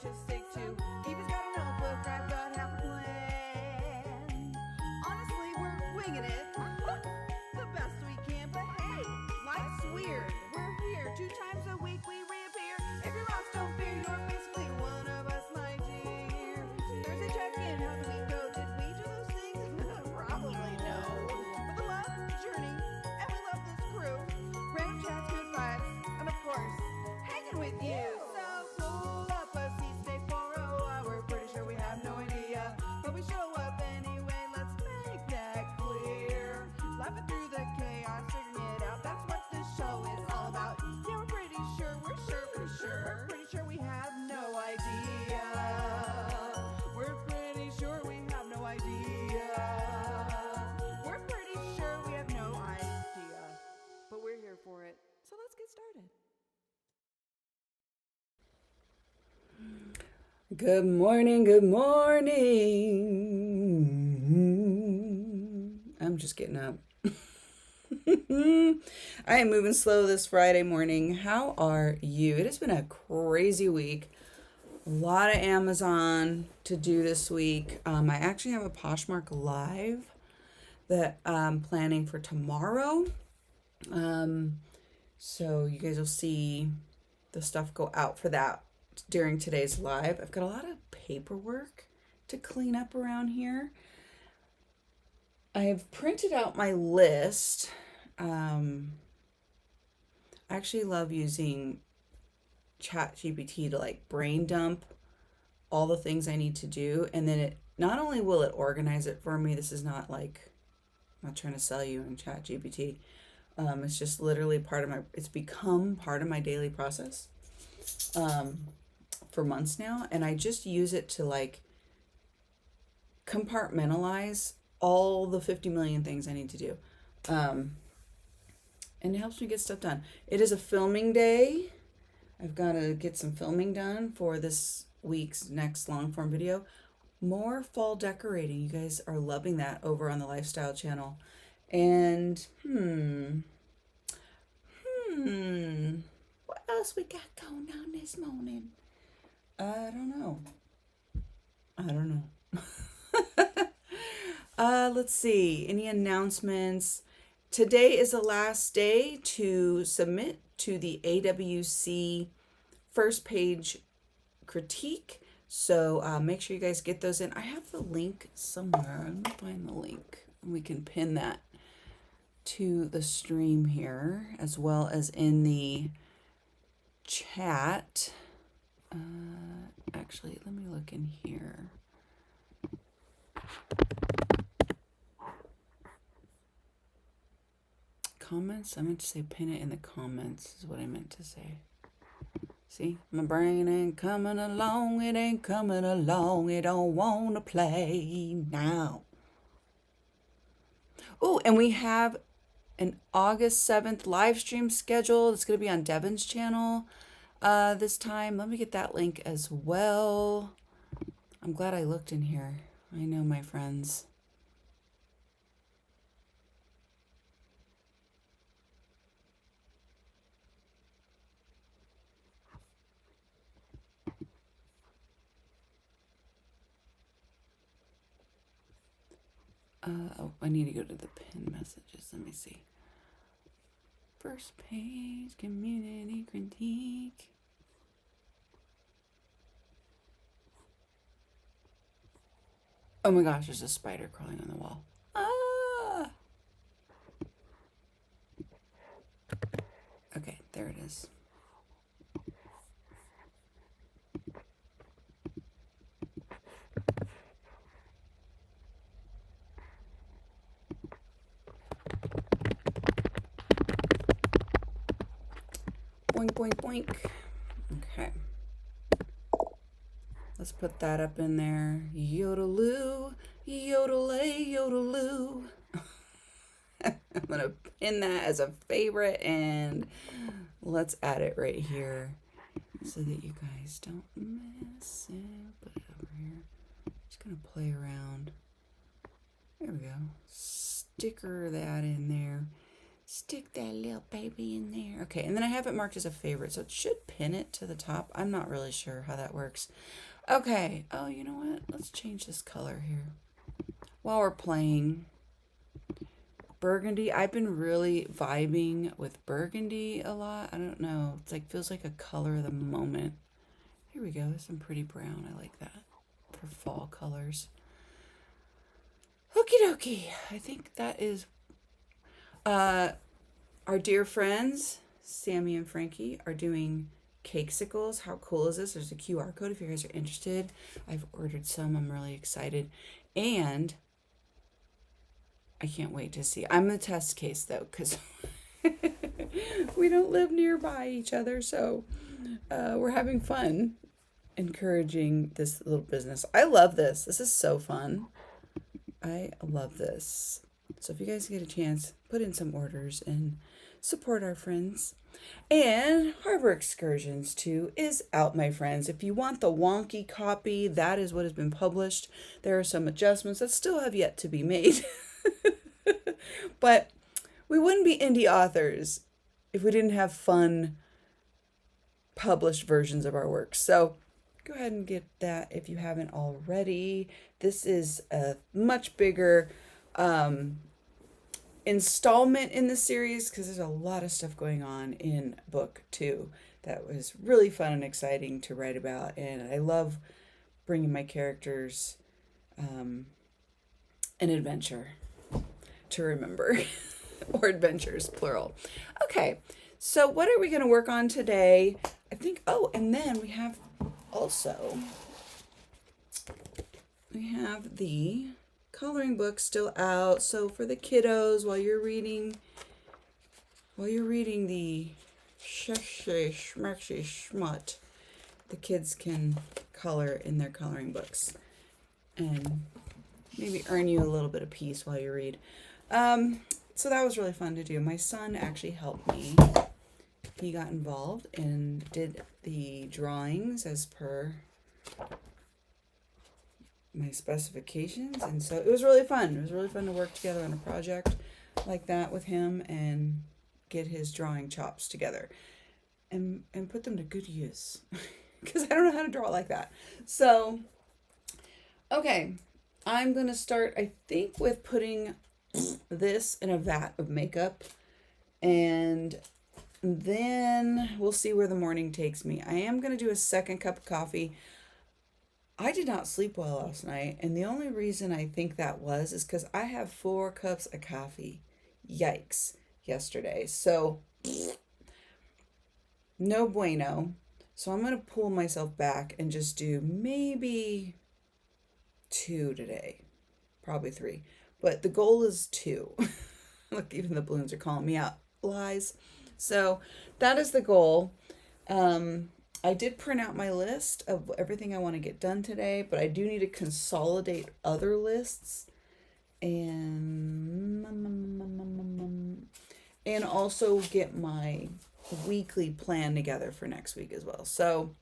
just stick to. Eva's got a notebook, I've got half a plan. Honestly, we're winging it the best we can, but hey, life's weird. We're here 2 times a week, we reappear. If you're lost, don't fear, you're basically one of us, my dear. Thursday check-in, how do we go? Did we do those things? Probably no. But the love, the journey, and we love this crew. Random chats, good vibes, and of course, hanging with you. So pull up a seat, stay for a while. We're pretty sure we have no idea, but we show up anyway. Let's make that clear. Laughing through the chaos, figuring it out. That's what this show is all about. Yeah, we're pretty sure, we're pretty sure we have no idea. We're pretty sure we have no idea. We're pretty sure we have no idea. But we're here for it. So let's get started. Good morning, good morning. I'm just getting up. I am moving slow this Friday morning. How are you? It has been a crazy week. A lot of Amazon to do this week. I actually have a Poshmark live that I'm planning for tomorrow. So you guys will see the stuff go out for that during today's live. I've got a lot of paperwork to clean up around here. I have printed out my list. I actually love using ChatGPT to like brain dump all the things I need to do, and then it not only will it organize it for me. This is not like, I'm not trying to sell you in ChatGPT. It's just literally it's become part of my daily process for months now, and I just use it to like compartmentalize all the 50 million things I need to do. And it helps me get stuff done. It is a filming day. I've got to get some filming done for this week's next long form video. More fall decorating. You guys are loving that over on the lifestyle channel. And what else we got going on this morning? I don't know. Let's see. Any announcements? Today is the last day to submit to the AWC first page critique. So make sure you guys get those in. I have the link somewhere. Let me find the link. We can pin that to the stream here, as well as in the chat. Actually, let me look in here. Comments? I meant to say pin it in the comments is what I meant to say. See, my brain ain't coming along, it ain't coming along, it don't want to play now. Oh, and we have an August 7th live stream scheduled. It's going to be on Devin's channel this time. Let me get that link as well. I'm glad I looked in here. I know, my friends. Oh, I need to go to the pin messages. Let me see. First page, community critique. Oh my gosh, there's a spider crawling on the wall. Ah! Okay, there it is. Boink, boink, boink. Okay. Let's put that up in there. Yodeloo, yodelay, yodeloo. I'm going to pin that as a favorite, and let's add it right here so that you guys don't miss it. Put it over here. Just going to play around. There we go. Sticker that in there. Stick that little baby in there. Okay, and then I have it marked as a favorite, so it should pin it to the top. I'm not really sure how that works. Okay. Oh, you know what? Let's change this color here. While we're playing burgundy, I've been really vibing with burgundy a lot. I don't know. It's like feels like a color of the moment. Here we go. Some pretty brown. I like that for fall colors. Okie dokie. I think that is our dear friends, Sammy and Frankie, are doing cakesicles. How cool is this? There's a QR code if you guys are interested. I've ordered some. I'm really excited. And I can't wait to see. I'm the test case though, because we don't live nearby each other. So we're having fun encouraging this little business. I love this. This is so fun. I love this. So if you guys get a chance, put in some orders and support our friends. And Harbor Excursions 2 is out, my friends. If you want the wonky copy, that is what has been published. There are some adjustments that still have yet to be made. But we wouldn't be indie authors if we didn't have fun published versions of our work. So go ahead and get that if you haven't already. This is a much bigger installment in the series because there's a lot of stuff going on in book 2 that was really fun and exciting to write about, and I love bringing my characters an adventure to remember or adventures plural. Okay, so what are we going to work on today? I think, oh, and then we have the coloring book still out. So for the kiddos, while you're reading the schmexy schmut, the kids can color in their coloring books and maybe earn you a little bit of peace while you read. So that was really fun to do. My son actually helped me. He got involved and did the drawings as per my specifications, and so it was really fun. It was really fun to work together on a project like that with him and get his drawing chops together and put them to good use because I don't know how to draw like that. So okay, I'm gonna start, I think, with putting this in a vat of makeup, and then we'll see where the morning takes me. I am gonna do a second cup of coffee. I did not sleep well last night, and the only reason I think that is because I have 4 cups of coffee. Yikes, yesterday. So, no bueno. So I'm going to pull myself back and just do maybe 2 today. Probably 3. But the goal is 2. Look, even the balloons are calling me out. Lies. So, that is the goal. I did print out my list of everything I want to get done today, but I do need to consolidate other lists and also get my weekly plan together for next week as well. So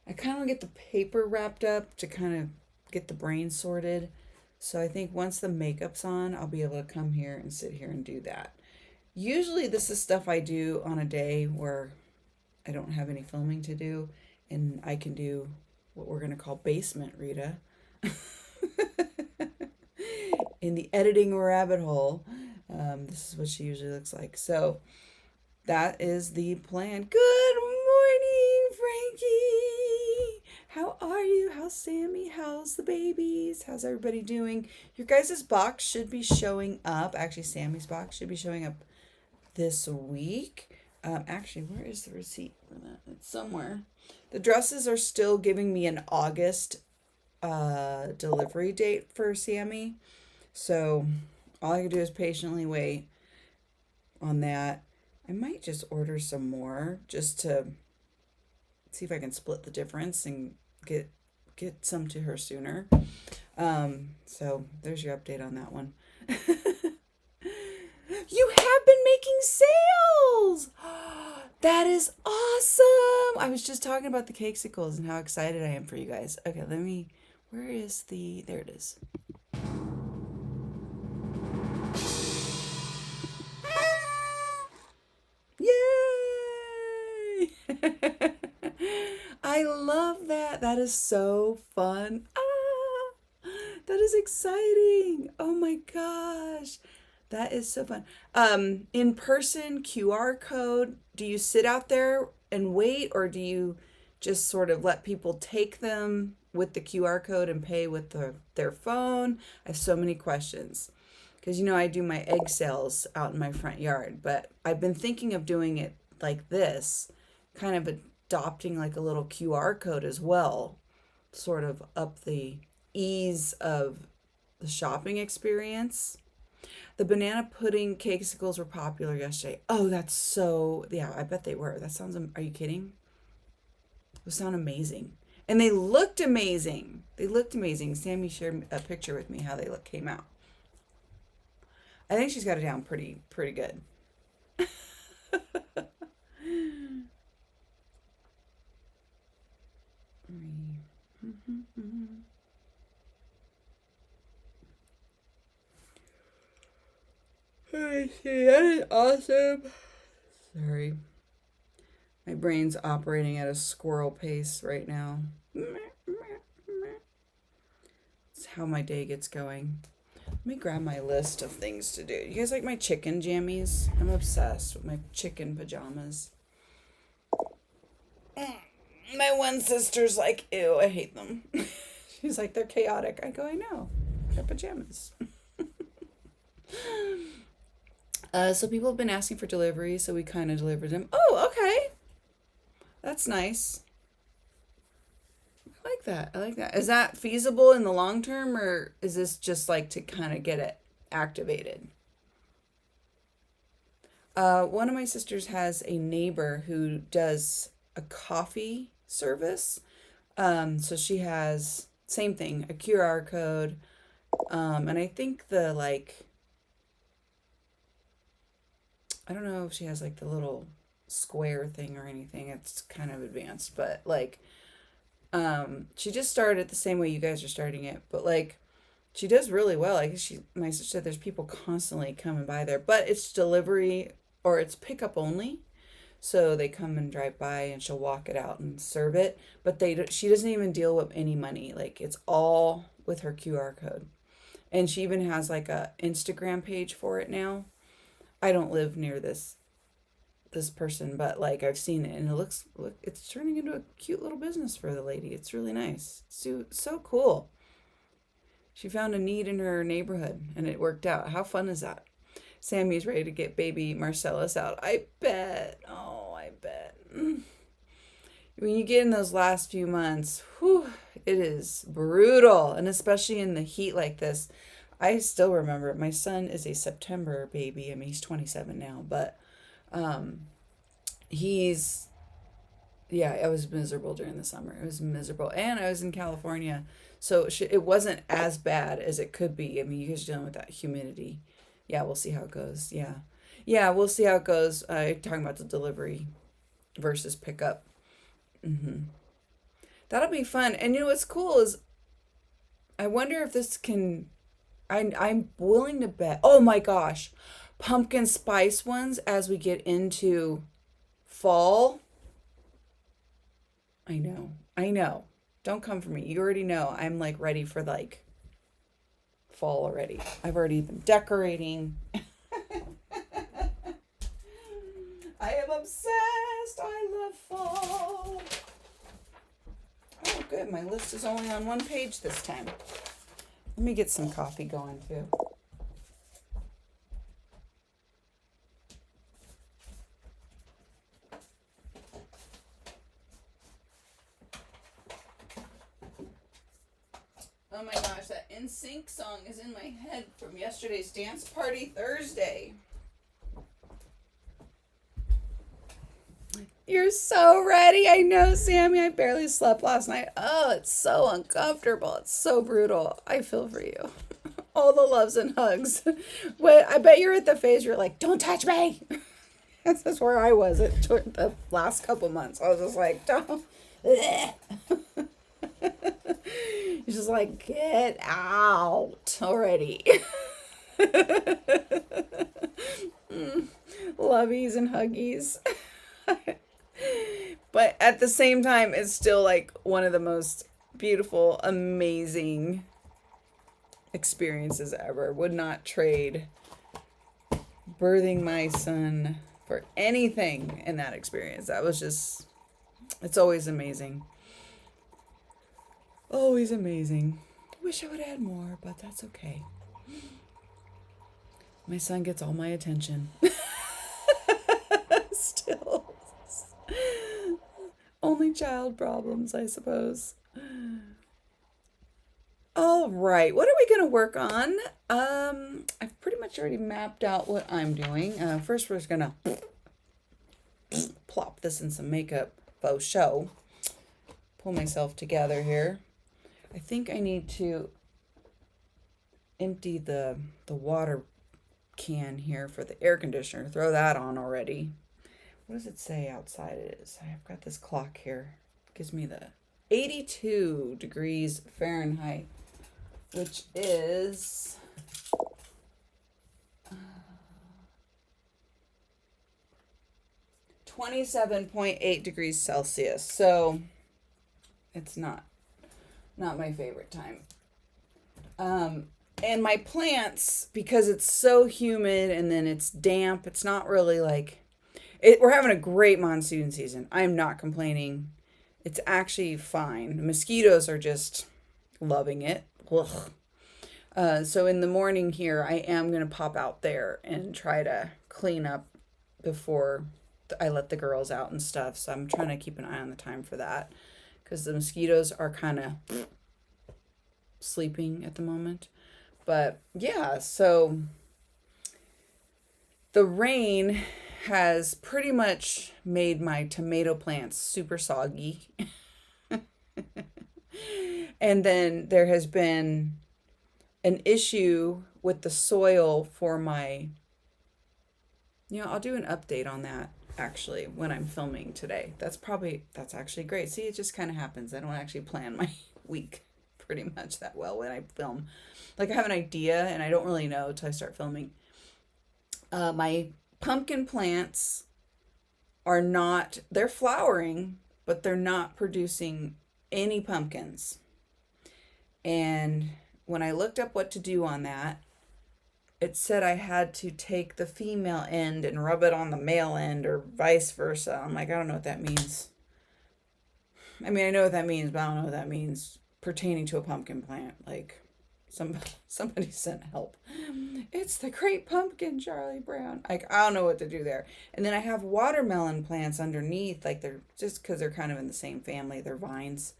I kind of get the paper wrapped up to kind of get the brain sorted. So I think once the makeup's on, I'll be able to come here and sit here and do that. Usually this is stuff I do on a day where I don't have any filming to do, and I can do what we're going to call basement Rita in the editing rabbit hole. This is what she usually looks like. So that is the plan. Good morning, Frankie. How are you? How's Sammy? How's the babies? How's everybody doing? Your guys' box should be showing up. Actually, Sammy's box should be showing up this week. Actually, where is the receipt for that? It's somewhere. The dresses are still giving me an August delivery date for Sammy. So all I can do is patiently wait on that. I might just order some more just to see if I can split the difference and get some to her sooner. So there's your update on that one. You have been making sales! That is awesome! I was just talking about the cakesicles and how excited I am for you guys. Okay, where is there it is. Yay! I love that. That is so fun. Ah, that is exciting. Oh my gosh. That is so fun. In person QR code, do you sit out there and wait, or do you just sort of let people take them with the QR code and pay with their phone? I have so many questions. Because I do my egg sales out in my front yard, but I've been thinking of doing it like this, kind of adopting like a little QR code as well, sort of up the ease of the shopping experience. The banana pudding cakesicles were popular yesterday. Oh, that's so, yeah, I bet they were. That sounds, are you kidding? Those sound amazing. And they looked amazing. They looked amazing. Sammy shared a picture with me how they came out. I think she's got it down pretty good. That is awesome. Sorry. My brain's operating at a squirrel pace right now. It's how my day gets going. Let me grab my list of things to do. You guys like my chicken jammies? I'm obsessed with my chicken pajamas. My one sister's like, ew, I hate them. She's like, they're chaotic. I go, I know. They're pajamas. So people have been asking for delivery, so we kind of delivered them. Oh, okay. That's nice. I like that. I like that. Is that feasible in the long term, or is this just like to kind of get it activated? One of my sisters has a neighbor who does a coffee service. So she has, same thing, a QR code. And I think I don't know if she has like the little square thing or anything. It's kind of advanced, but she just started it the same way you guys are starting it, but she does really well. My sister said there's people constantly coming by there, but it's delivery or it's pickup only. So they come and drive by and she'll walk it out and serve it, but she doesn't even deal with any money. It's all with her QR code. And she even has a Instagram page for it now. I don't live near this person, but I've seen it and it's turning into a cute little business for the lady. It's really nice. So cool. She found a need in her neighborhood and it worked out. How fun is that? Sammy's ready to get baby Marcellus out. I bet. Oh, I bet. When you get in those last few months, whew, it is brutal. And especially in the heat like this. I still remember my son is a September baby. I mean, he's 27 now, but I was miserable during the summer. It was miserable. And I was in California, so it wasn't as bad as it could be. I mean, you guys are dealing with that humidity. Yeah, we'll see how it goes. Yeah, we'll see how it goes. Talking about the delivery versus pickup. That'll be fun. And what's cool is I wonder if this can... I'm willing to bet. Oh my gosh. Pumpkin spice ones as we get into fall. I know. Don't come for me. You already know. I'm ready for fall already. I've already been decorating. I am obsessed. I love fall. Oh, good. My list is only on one page this time. Let me get some coffee going too. Oh my gosh, that NSYNC song is in my head from yesterday's dance party Thursday. You're so ready. I know, Sammy. I barely slept last night. Oh, it's so uncomfortable. It's so brutal. I feel for you. All the loves and hugs. Wait, I bet you're at the phase you're like, don't touch me. That's where I was at the last couple months. I was just like, don't. You're just like, get out already. lovies and huggies. But at the same time, it's still like one of the most beautiful, amazing experiences ever. Would not trade birthing my son for anything in that experience. That was just, it's always amazing. Always amazing. Wish I would add more, but that's okay. My son gets all my attention. Still. Only child problems, I suppose. All right, what are we going to work on? I've pretty much already mapped out what I'm doing. First, we're just going to plop this in some makeup faux show. Pull myself together here. I think I need to empty the water can here for the air conditioner. Throw that on already. What does it say outside it is? I've got this clock here. It gives me the 82 degrees Fahrenheit, which is 27.8 degrees Celsius. So it's not my favorite time. And my plants, because it's so humid and then it's damp, it's not really like we're having a great monsoon season. I'm not complaining. It's actually fine. The mosquitoes are just loving it. So in the morning here, I am going to pop out there and try to clean up before I let the girls out and stuff. So I'm trying to keep an eye on the time for that because the mosquitoes are kind of sleeping at the moment. But yeah, so the rain has pretty much made my tomato plants super soggy. And then there has been an issue with the soil for my, I'll do an update on that actually when I'm filming today. That's actually great. See, it just kind of happens. I don't actually plan my week pretty much that well when I film. Like I have an idea and I don't really know until I start filming. My pumpkin plants they're flowering, but they're not producing any pumpkins. And when I looked up what to do on that, it said I had to take the female end and rub it on the male end or vice versa. I'm like, I don't know what that means. I mean, I know what that means, but I don't know what that means pertaining to a pumpkin plant. Like, somebody sent help. It's the great pumpkin, Charlie Brown. Like, I don't know what to do there. And then I have watermelon plants underneath, like they're just because they're kind of in the same family, they're vines.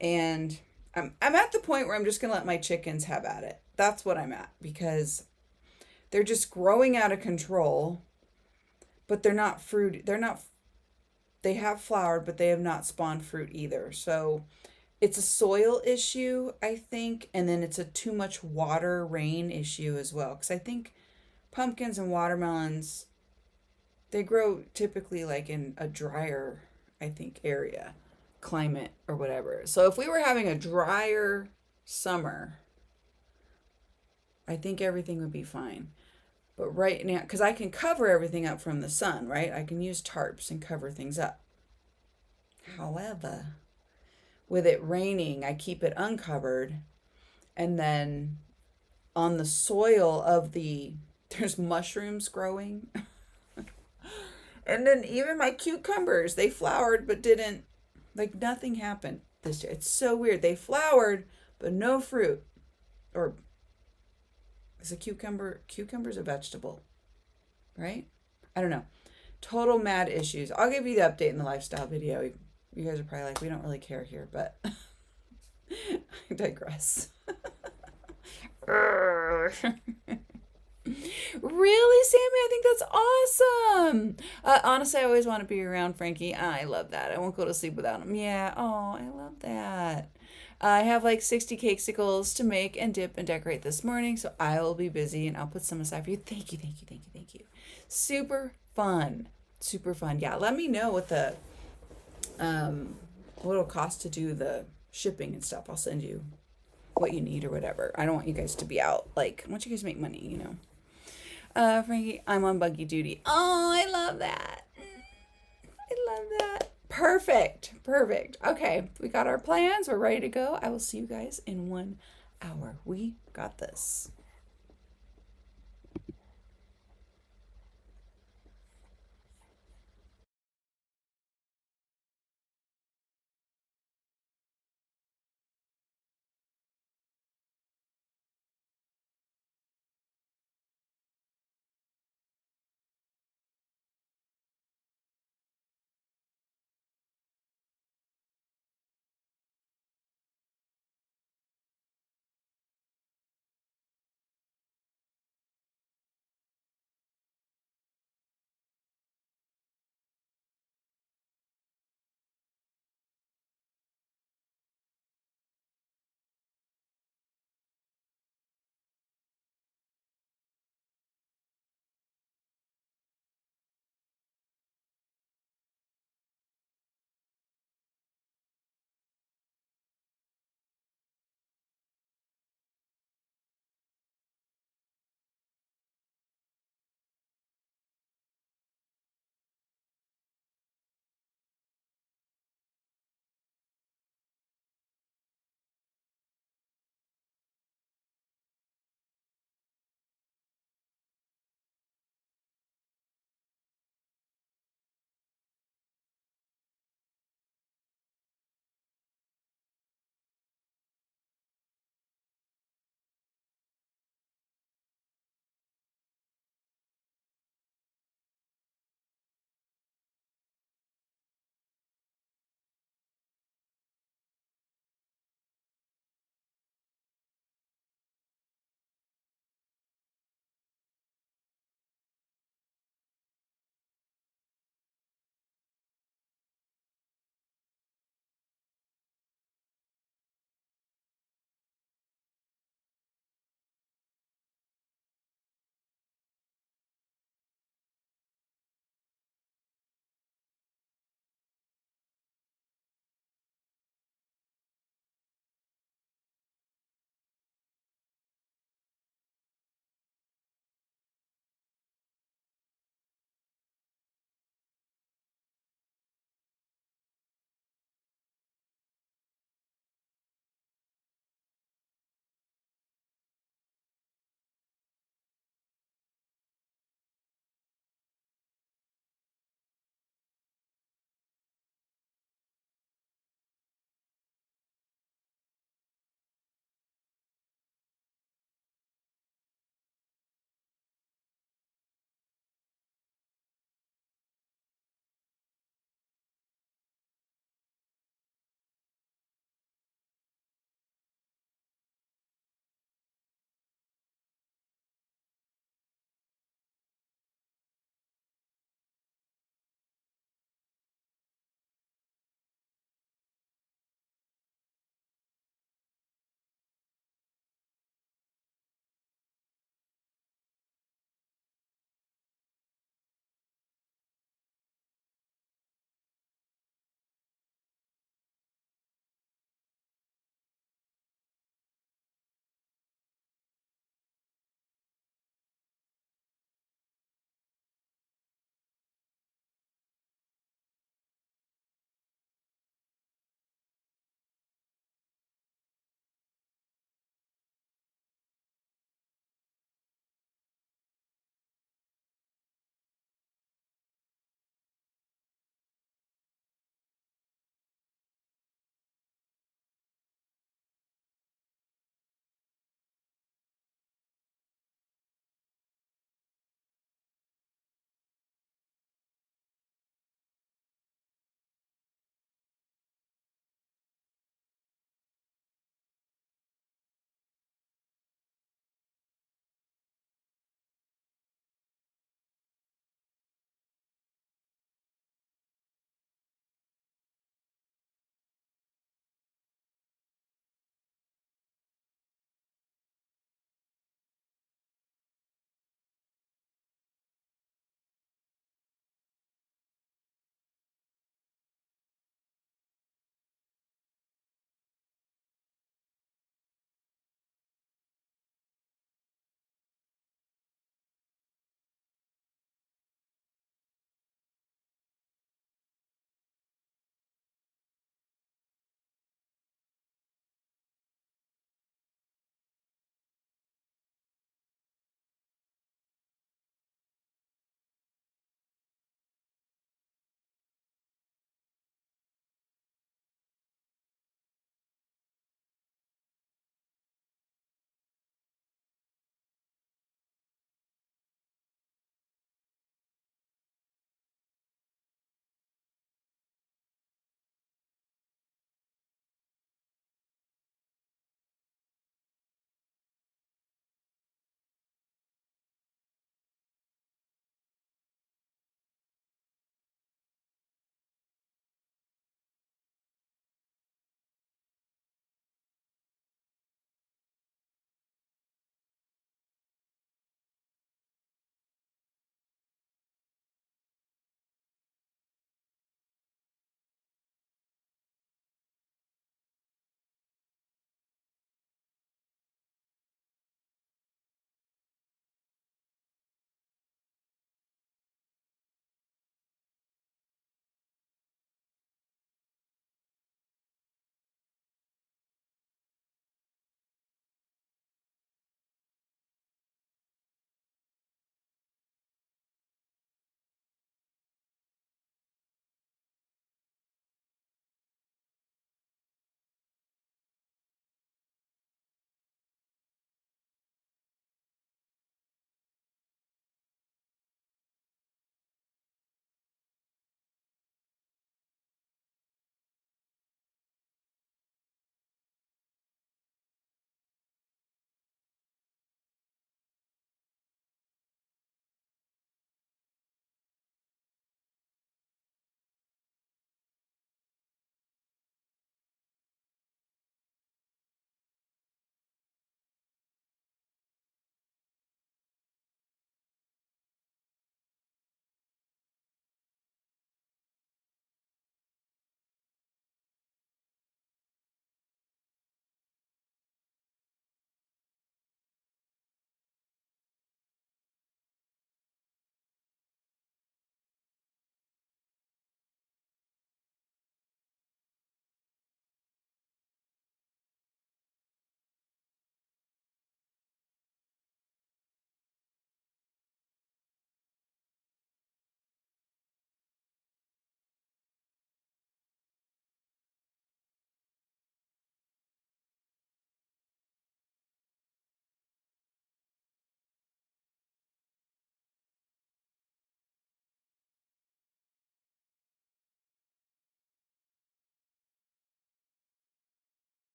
And I'm at the point where I'm just gonna let my chickens have at it. That's what I'm at, because they're just growing out of control, but they're not fruit. They have flowered, but they have not spawned fruit either. So it's a soil issue, I think, and then it's a too much water, rain issue as well. Because I think pumpkins and watermelons, they grow typically like in a drier, I think, area, climate or whatever. So if we were having a drier summer, I think everything would be fine. But right now, because I can cover everything up from the sun, right? I can use tarps and cover things up. However, with it raining, I keep it uncovered. And then on the soil there's mushrooms growing. And then even my cucumbers, they flowered, but didn't, like nothing happened this year. It's so weird. They flowered, but no fruit. Or is a cucumber's a vegetable, right? I don't know. Total mad issues. I'll give you the update in the lifestyle video. You guys are probably like, we don't really care here, but I digress. Really, Sammy? I think that's awesome. Honestly, I always want to be around Frankie. I love that. I won't go to sleep without him. Yeah. Oh, I love that. I have like 60 cakesicles to make and dip and decorate this morning, so I will be busy and I'll put some aside for you. Thank you, thank you, thank you, thank you. Super fun. Super fun. Yeah, let me know what it'll cost to do the shipping and stuff. I'll send you what you need or whatever. I don't want you guys to be out. Like, I want you guys to make money, Frankie, I'm on buggy duty. Oh, I love that. I love that. Perfect. Perfect. Okay, we got our plans. We're ready to go. I will see you guys in 1 hour. We got this.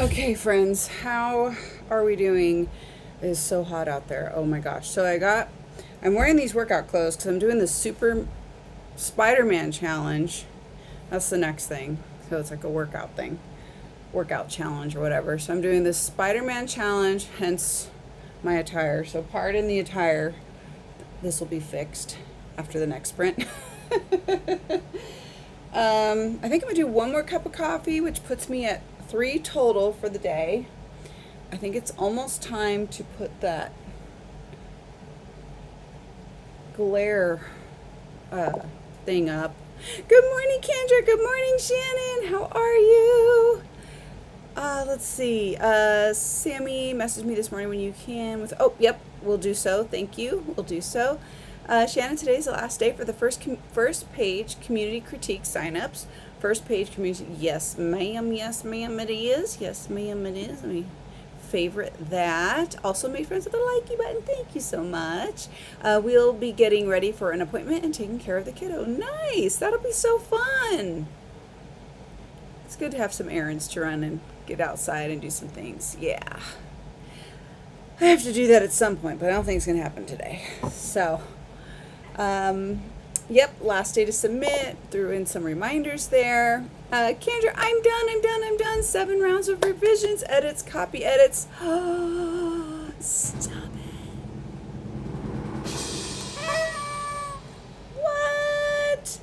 Okay, friends, how are we doing? It is so hot out there. Oh my gosh. So I'm wearing these workout clothes because I'm doing the Super Spider-Man challenge. That's the next thing. So it's like a workout challenge or whatever. So I'm doing this Spider-Man challenge, hence my attire. So pardon the attire. This will be fixed after the next sprint. I think I'm gonna do one more cup of coffee, which puts me at 3 total for the day. I think it's almost time to put that glare thing up. Good morning, Kendra. Good morning, Shannon. How are you? Let's see. Sammy messaged me this morning when you can with, oh, yep, we'll do so. Thank you. We'll do so. Shannon, today's the last day for the first page community critique signups. First page community, yes, ma'am, it is. Yes, ma'am, it is. Let me favorite that. Also made friends with the likey button. Thank you so much. We'll be getting ready for an appointment and taking care of the kiddo. Nice. That'll be so fun. It's good to have some errands to run and get outside and do some things. Yeah. I have to do that at some point, but I don't think it's going to happen today. So, yep, last day to submit. Threw in some reminders there. Kendra, I'm done. 7 rounds of revisions, edits, copy edits. Stop it. What?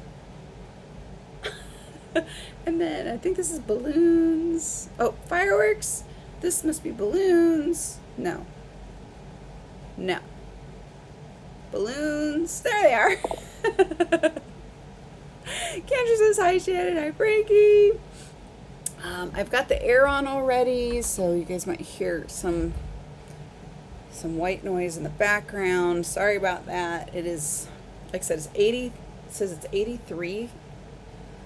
And then I think this is balloons. Oh, fireworks. This must be balloons. No. Balloons. There they are. Kendra says, hi, Shannon. Hi, Frankie. I've got the air on already, so you guys might hear some white noise in the background. Sorry about that. It is, like I said, it's 80. It says it's 83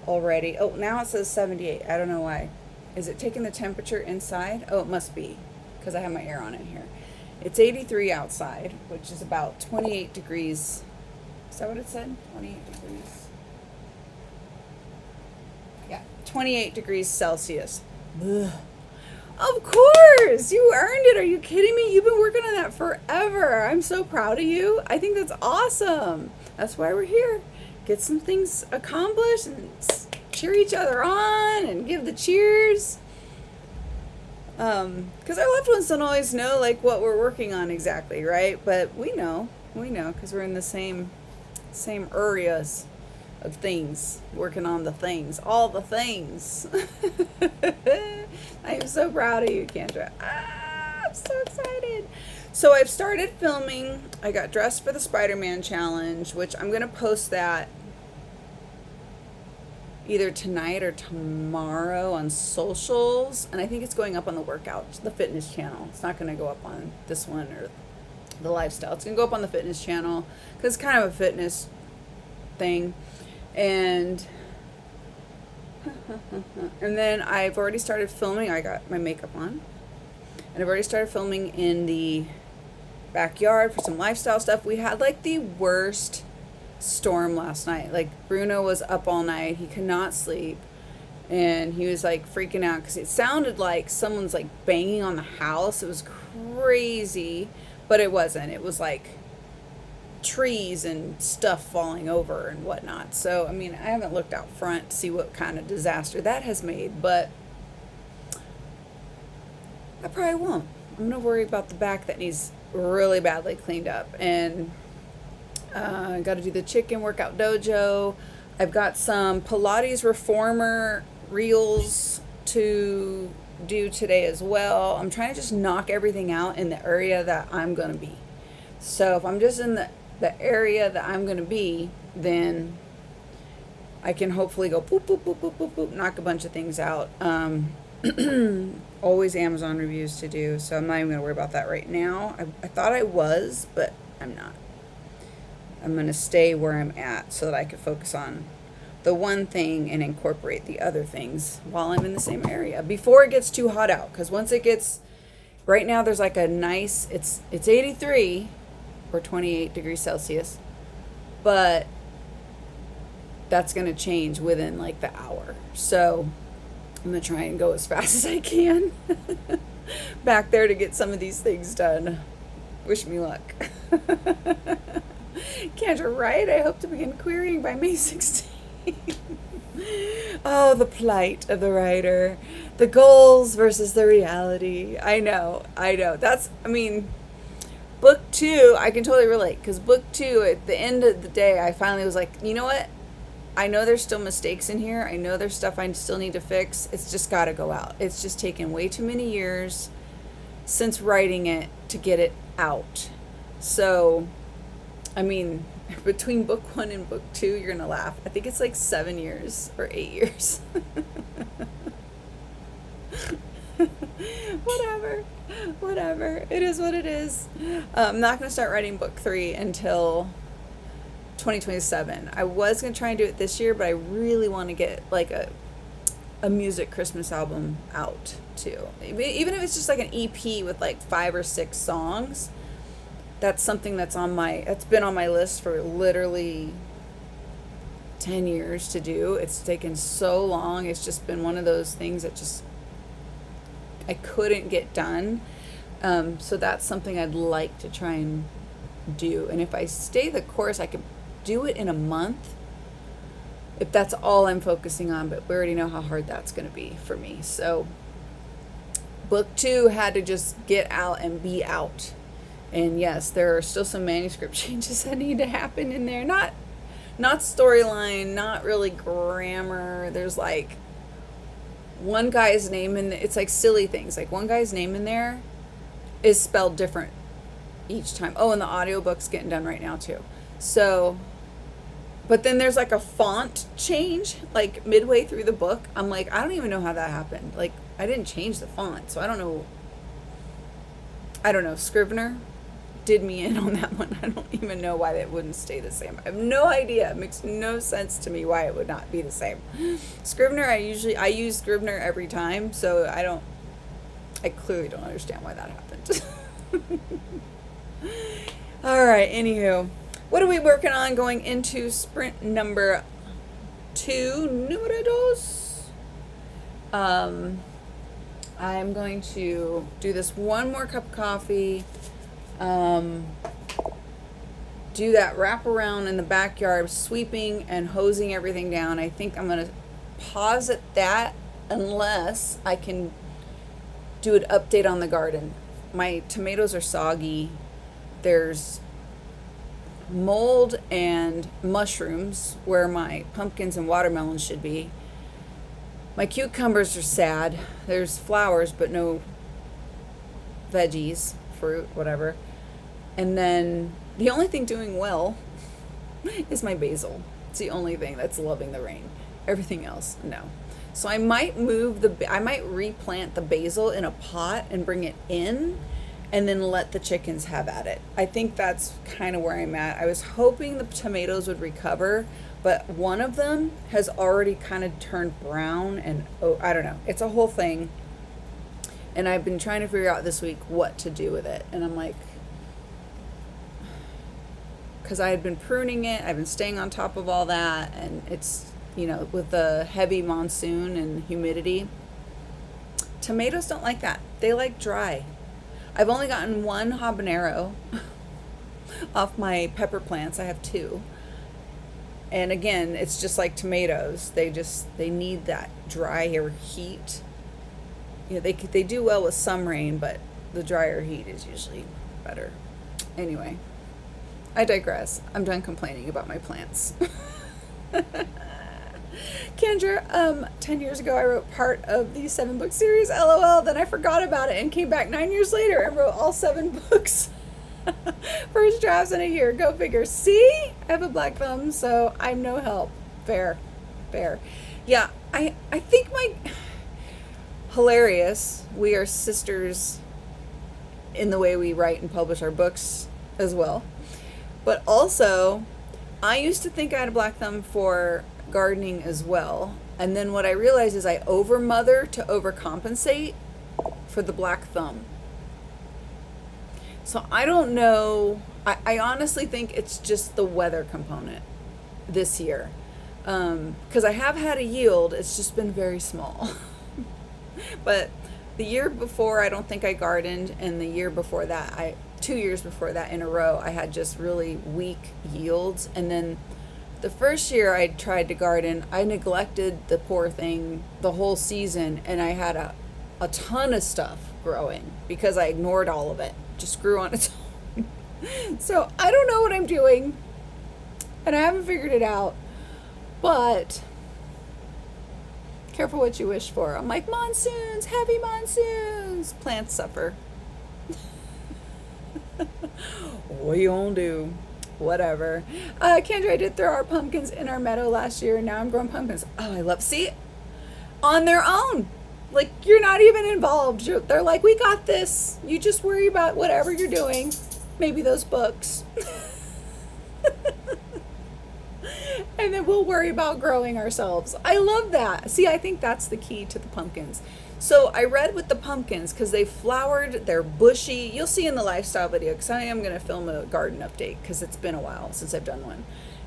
already. Oh, now it says 78. I don't know why. Is it taking the temperature inside? Oh, it must be, because I have my air on in here. It's 83 outside, which is about 28 degrees. Is that what it said? 28 degrees. Yeah, 28 degrees Celsius. Ugh. Of course! You earned it. Are you kidding me? You've been working on that forever. I'm so proud of you. I think that's awesome. That's why we're here. Get some things accomplished and cheer each other on and give the cheers. Because our loved ones don't always know like what we're working on exactly, right? But we know because we're in the same areas of things, working on the things, all the things. I am so proud of you, Kendra. I'm so excited. So I've started filming. I got dressed for the Spider-Man challenge, which I'm gonna post that either tonight or tomorrow on socials, and I think it's going up on the fitness channel. It's not going to go up on this one or the lifestyle. It's going to go up on the fitness channel because it's kind of a fitness thing. And then I've already started filming. I got my makeup on, and I've already started filming in the backyard for some lifestyle stuff. We had like the worst storm last night. Like Bruno was up all night. He could not sleep, and he was like freaking out because it sounded like someone's like banging on the house. It was crazy, but it wasn't. It was like trees and stuff falling over and whatnot. So I mean, I haven't looked out front to see what kind of disaster that has made, but I probably won't. I'm gonna worry about the back that needs really badly cleaned up, and I got to do the chicken workout dojo. I've got some Pilates reformer reels to do today as well. I'm trying to just knock everything out in the area that I'm going to be. So if I'm just in the area that I'm going to be, then I can hopefully go boop, boop, boop, boop, boop, boop, knock a bunch of things out. Always Amazon reviews to do, so I'm not even going to worry about that right now. I thought I was, but I'm not. I'm going to stay where I'm at so that I could focus on the one thing and incorporate the other things while I'm in the same area before it gets too hot out. Because once it gets, right now there's like a nice, it's 83 or 28 degrees Celsius, but that's going to change within like the hour. So I'm going to try and go as fast as I can back there to get some of these things done. Wish me luck. Kendra, right? I hope to begin querying by May 16th. Oh, the plight of the writer. The goals versus the reality. I know. Book 2, I can totally relate. Because book 2, at the end of the day, I finally was like, you know what? I know there's still mistakes in here. I know there's stuff I still need to fix. It's just got to go out. It's just taken way too many years since writing it to get it out. So, between book 1 and book 2, you're going to laugh. I think it's like 7 years or 8 years. Whatever. It is what it is. I'm not going to start writing book 3 until 2027. I was going to try and do it this year, but I really want to get like a music Christmas album out too. Even if it's just like an EP with like 5 or 6 songs. That's something that's been on my list for literally 10 years to do. It's taken so long. It's just been one of those things that I couldn't get done. So that's something I'd like to try and do. And if I stay the course, I could do it in a month if that's all I'm focusing on, but we already know how hard that's going to be for me. So book 2 had to just get out and be out. And yes, there are still some manuscript changes that need to happen in there. Not storyline, not really grammar. There's like one guy's name it's like silly things. Like one guy's name in there is spelled different each time. Oh, and the audiobook's getting done right now too. So, but then there's like a font change like midway through the book. I'm like, I don't even know how that happened. Like I didn't change the font, so I don't know. Scrivener did me in on that one. I don't even know why that wouldn't stay the same. I have no idea. It makes no sense to me why it would not be the same. Scrivener, I use Scrivener every time, so I clearly don't understand why that happened. All right, anywho, what are we working on going into sprint number 2, número 2? I'm going to do this one more cup of coffee, do that wrap around in the backyard, sweeping and hosing everything down. I think I'm going to pause at that unless I can do an update on the garden. My tomatoes are soggy. There's mold and mushrooms where my pumpkins and watermelons should be. My cucumbers are sad. There's flowers, but no veggies, fruit, whatever. And then the only thing doing well is my basil. It's the only thing that's loving the rain. Everything else, no. So I might replant the basil in a pot and bring it in and then let the chickens have at it. I think that's kind of where I'm at. I was hoping the tomatoes would recover, but one of them has already kind of turned brown and I don't know. It's a whole thing. And I've been trying to figure out this week what to do with it. And I'm like, because I had been pruning it, I've been staying on top of all that, and it's, with the heavy monsoon and humidity, tomatoes don't like that. They like dry. I've only gotten one habanero off my pepper plants. I have 2. And again, it's just like tomatoes. They need that dry air heat. They do well with some rain, but the drier heat is usually better. Anyway, I digress. I'm done complaining about my plants. Kendra, 10 years ago I wrote part of the 7-book series, LOL, then I forgot about it and came back 9 years later and wrote all 7 books. First drafts in a year, go figure. See? I have a black thumb, so I'm no help. Fair. Yeah, I think hilarious, we are sisters in the way we write and publish our books as well. But also, I used to think I had a black thumb for gardening as well. And then what I realized is I overmother to overcompensate for the black thumb. So I don't know. I honestly think it's just the weather component this year. Because I have had a yield. It's just been very small. But the year before, I don't think I gardened, and the year before that, 2 years before that in a row, I had just really weak yields. And then the first year I tried to garden, I neglected the poor thing the whole season, and I had a ton of stuff growing because I ignored all of it. Just grew on its own. So I don't know what I'm doing, and I haven't figured it out. But careful what you wish for. I'm like, monsoons, heavy monsoons. Plants suffer. What you gonna do? Whatever. Kendra, I did throw our pumpkins in our meadow last year, and now I'm growing pumpkins. Oh, I love. See, on their own. Like, you're not even involved. They're like, we got this. You just worry about whatever you're doing. Maybe those books. And then we'll worry about growing ourselves. I love that. See, I think that's the key to the pumpkins. So I read with the pumpkins because they flowered, they're bushy. You'll see in the lifestyle video because I am going to film a garden update because it's been a while since I've done one.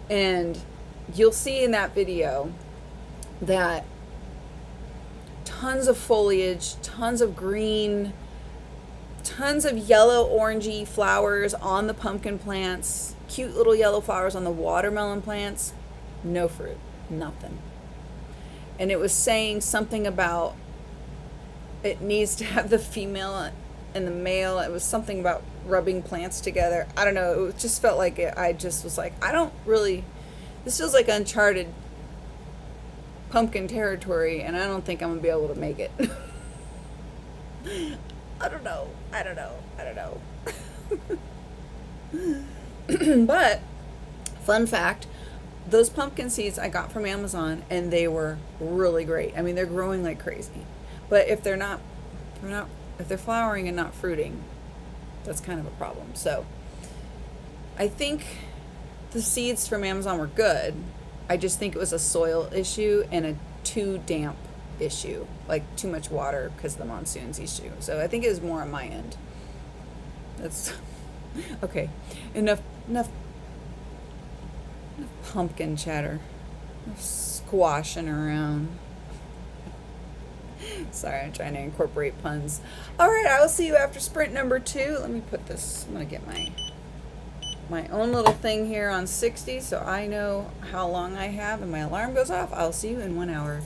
And you'll see in that video that tons of foliage, tons of green, tons of yellow orangey flowers on the pumpkin plants, cute little yellow flowers on the watermelon plants. No fruit, nothing. And it was saying something about it needs to have the female and the male. It was something about rubbing plants together. I don't know. It just felt like it. I just was like, I don't really. This feels like uncharted pumpkin territory, and I don't think I'm gonna be able to make it. I don't know. I don't know. I don't know. But fun fact, those pumpkin seeds I got from Amazon, and they were really great. I mean, they're growing like crazy. But if if they're flowering and not fruiting, that's kind of a problem. So I think the seeds from Amazon were good. I just think it was a soil issue and a too damp issue, like too much water because of the monsoons issue. So I think it was more on my end. That's okay. Enough pumpkin chatter. Enough squashing around. Sorry, I'm trying to incorporate puns. All right, I will see you after sprint number 2. Let me put this. I'm gonna get my own little thing here on 60 so I know how long I have, and my alarm goes off. I'll see you in 1 hour.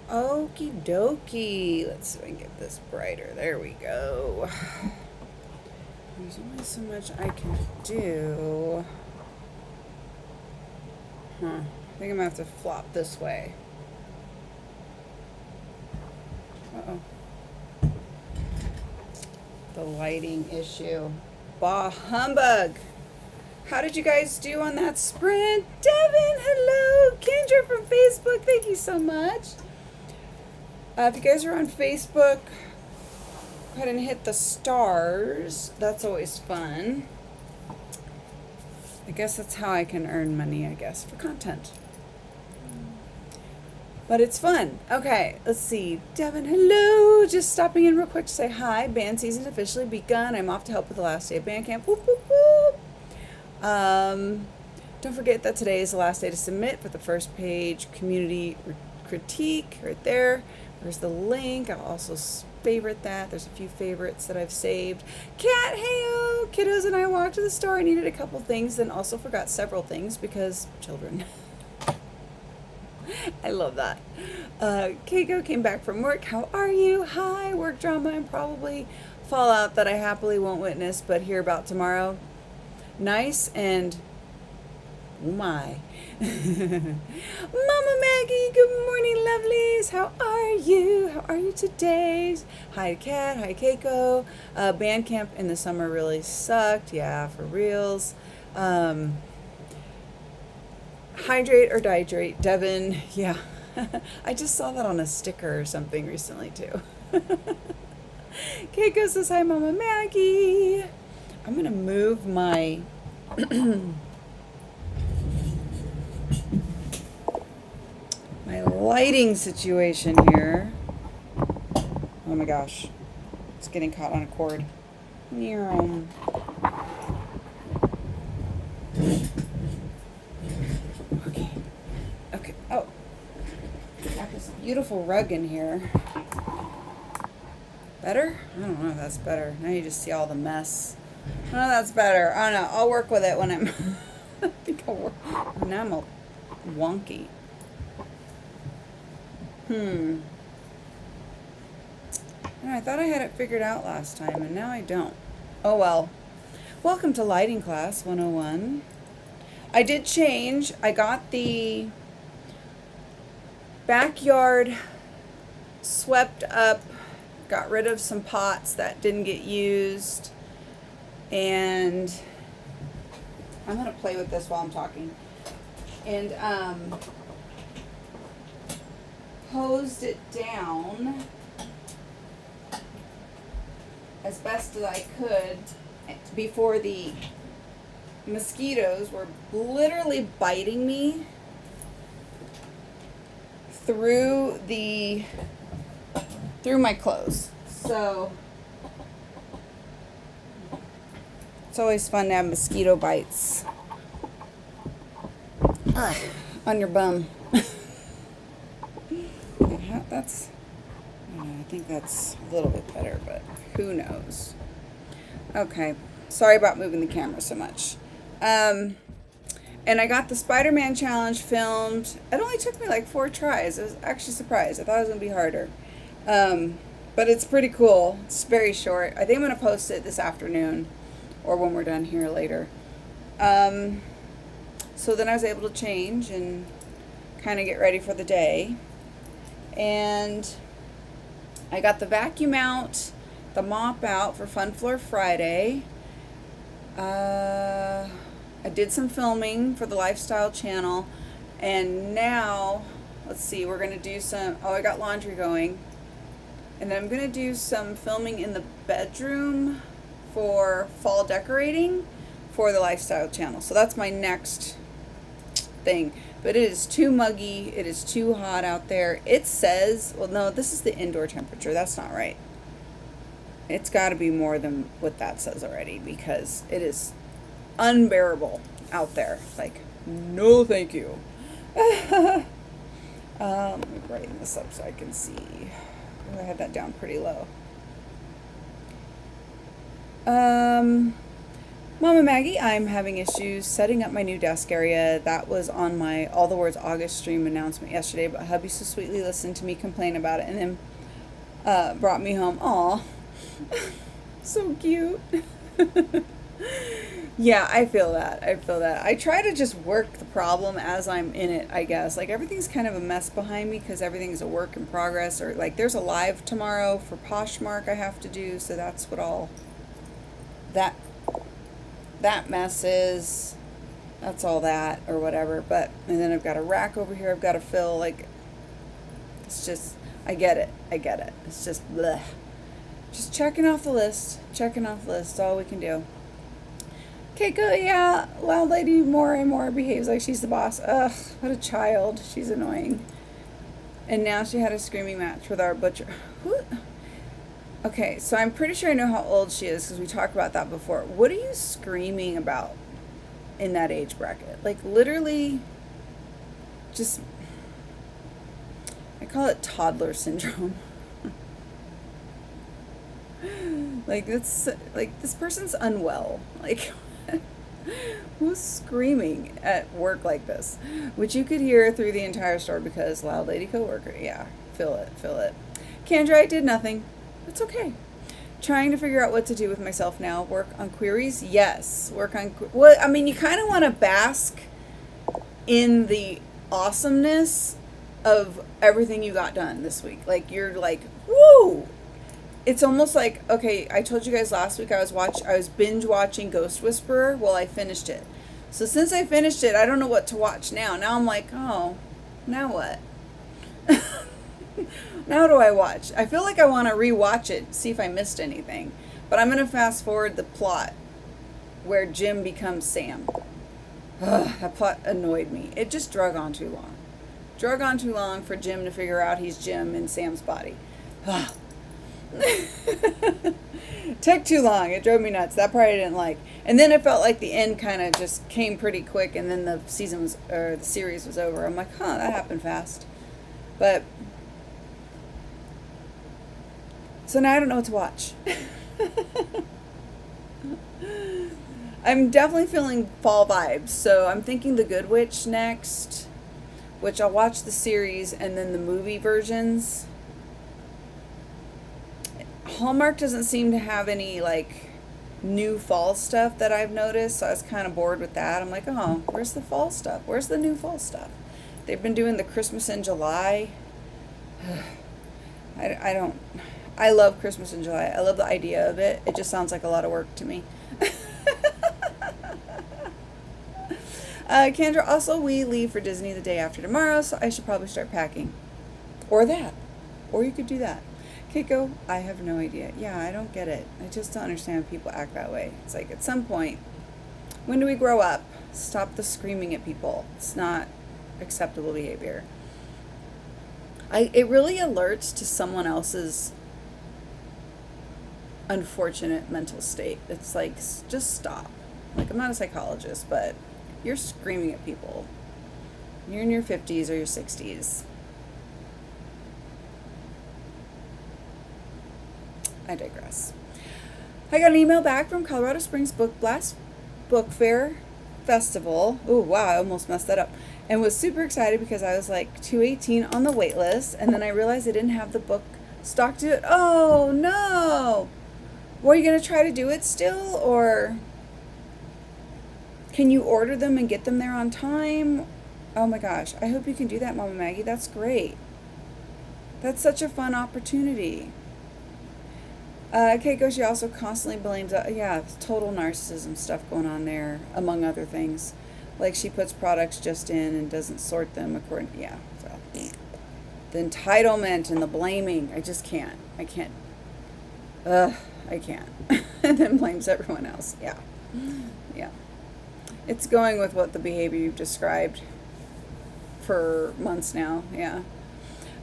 Okie dokie. Let's see if I can get this brighter. There we go. There's only so much I can do. I think I'm gonna have to flop this way. Uh-oh. The lighting issue. Bah humbug. How did you guys do on that sprint? Devin, hello. Kendra from Facebook, thank you so much. If you guys are on Facebook, go ahead and hit the stars. That's always fun. I guess that's how I can earn money, I guess, for content. But it's fun. Okay, let's see. Devin, hello. Just stopping in real quick to say hi. Band season officially begun. I'm off to help with the last day of band camp. Whoop, whoop, whoop. Don't forget that today is the last day to submit for the first page community critique right there. There's the link. I'll also favorite that. There's a few favorites that I've saved. Cat, heyo! Kiddos and I walked to the store. I needed a couple things, then also forgot several things because children. I love that. Keiko came back from work. How are you? Hi. Work drama and probably fallout that I happily won't witness but hear about tomorrow. Nice and oh my. Mama Maggie, good morning, lovelies. How are you? How are you today? Hi, Kat. Hi, Keiko. Band camp in the summer really sucked. Yeah, for reals. Hydrate or dihydrate, Devin. Yeah. I just saw that on a sticker or something recently, too. Keiko says, hi, Mama Maggie. I'm going to move my... my lighting situation here. Oh my gosh. It's getting caught on a cord. Okay. Okay. Oh. Got this beautiful rug in here. Better? I don't know if that's better. Now you just see all the mess. Oh, that's better. I don't know. I'll work with it when I'm... I think I'll work... Now I'm all wonky. I thought I had it figured out last time, and now I don't. Oh, well. Welcome to Lighting Class 101. I did change. I got the backyard swept up, got rid of some pots that didn't get used, and I'm going to play with this while I'm talking. And, hosed it down as best as I could before the mosquitoes were literally biting me through my clothes. So it's always fun to have mosquito bites on your bum. That's, I think that's a little bit better, but who knows. Okay, sorry about moving the camera so much. And I got the Spider-Man challenge filmed. It only took me like 4 tries. I was actually surprised. I thought it was going to be harder. But it's pretty cool. It's very short. I think I'm going to post it this afternoon or when we're done here later. So then I was able to change and kind of get ready for the day. And I got the vacuum out, the mop out for Fun Floor Friday. I did some filming for the Lifestyle channel. And now, let's see, we're going to do some, I got laundry going. And then I'm going to do some filming in the bedroom for fall decorating for the Lifestyle channel. So that's my next thing. But it is too muggy. It is too hot out there. It says, well, no, this is the indoor temperature. That's not right. It's got to be more than what that says already because it is unbearable out there. Like, no thank you. Let me brighten this up so I can see. Oh, I had that down pretty low. Mama Maggie, I'm having issues setting up my new desk area. That was on my All the Words August stream announcement yesterday, but hubby so sweetly listened to me complain about it and then brought me home. Aw, so cute. Yeah, I feel that. I feel that. I try to just work the problem as I'm in it, I guess. Like everything's kind of a mess behind me because everything's a work in progress. Or like there's a live tomorrow for Poshmark I have to do, so that's what all that mess is. That's all that or whatever. But and then I've got a rack over here I've got to fill. Like it's just I get it. I get it. It's just bleh. Just checking off the list. Checking off the list. That's all we can do. Keiko, yeah, loud lady more and more behaves like she's the boss. Ugh, what a child. She's annoying. And now she had a screaming match with our butcher. Who? Okay, so I'm pretty sure I know how old she is because we talked about that before. What are you screaming about in that age bracket? Like literally just, I call it toddler syndrome. Like it's like this person's unwell. Like who's screaming at work like this? Which you could hear through the entire store because loud lady coworker. Yeah, feel it, feel it. Kendra, I did nothing. It's okay. Trying to figure out what to do with myself now. Work on queries? Yes. Work on, well, I mean, you kind of want to bask in the awesomeness of everything you got done this week. Like, you're like, woo! It's almost like, okay, I told you guys last week I was binge watching Ghost Whisperer. Well, I finished it. So since I finished it, I don't know what to watch now. Now I'm like, oh, now what? Now what do I watch? I feel like I want to rewatch it, see if I missed anything. But I'm going to fast forward the plot where Jim becomes Sam. Ugh, that plot annoyed me. It just drug on too long. Drug on too long for Jim to figure out he's Jim in Sam's body. Ugh. Took too long. It drove me nuts. That part I didn't like. And then it felt like the end kind of just came pretty quick, and then the series was over. I'm like, huh, that happened fast. But so now I don't know what to watch. I'm definitely feeling fall vibes, so I'm thinking The Good Witch next, which I'll watch the series and then the movie versions. Hallmark doesn't seem to have any like new fall stuff that I've noticed, so I was kind of bored with that. I'm like, oh, where's the fall stuff? Where's the new fall stuff? They've been doing the Christmas in July. I love Christmas in July. I love the idea of it. It just sounds like a lot of work to me. Kendra, also we leave for Disney the day after tomorrow, so I should probably start packing. Or that. Or you could do that. Keiko, I have no idea. Yeah, I don't get it. I just don't understand when people act that way. It's like at some point, when do we grow up? Stop the screaming at people. It's not acceptable behavior. It really alerts to someone else's unfortunate mental state. It's like, just stop. Like, I'm not a psychologist, but you're screaming at people. You're in your 50s or your 60s. I digress. I got an email back from Colorado Springs Book Blast Book Fair Festival. Oh, wow, I almost messed that up. And was super excited because I was like 218 on the wait list, and then I realized I didn't have the book stock to it. Oh, no. Were you going to try to do it still, or can you order them and get them there on time? Oh my gosh, I hope you can do that, Mama Maggie. That's great. That's such a fun opportunity. Keiko, she also constantly blames, total narcissism stuff going on there, among other things. Like she puts products just in and doesn't sort them according, so. The entitlement and the blaming, I just can't. I can't. I can't. And then blames everyone else. Yeah. It's going with what the behavior you've described for months now. Yeah.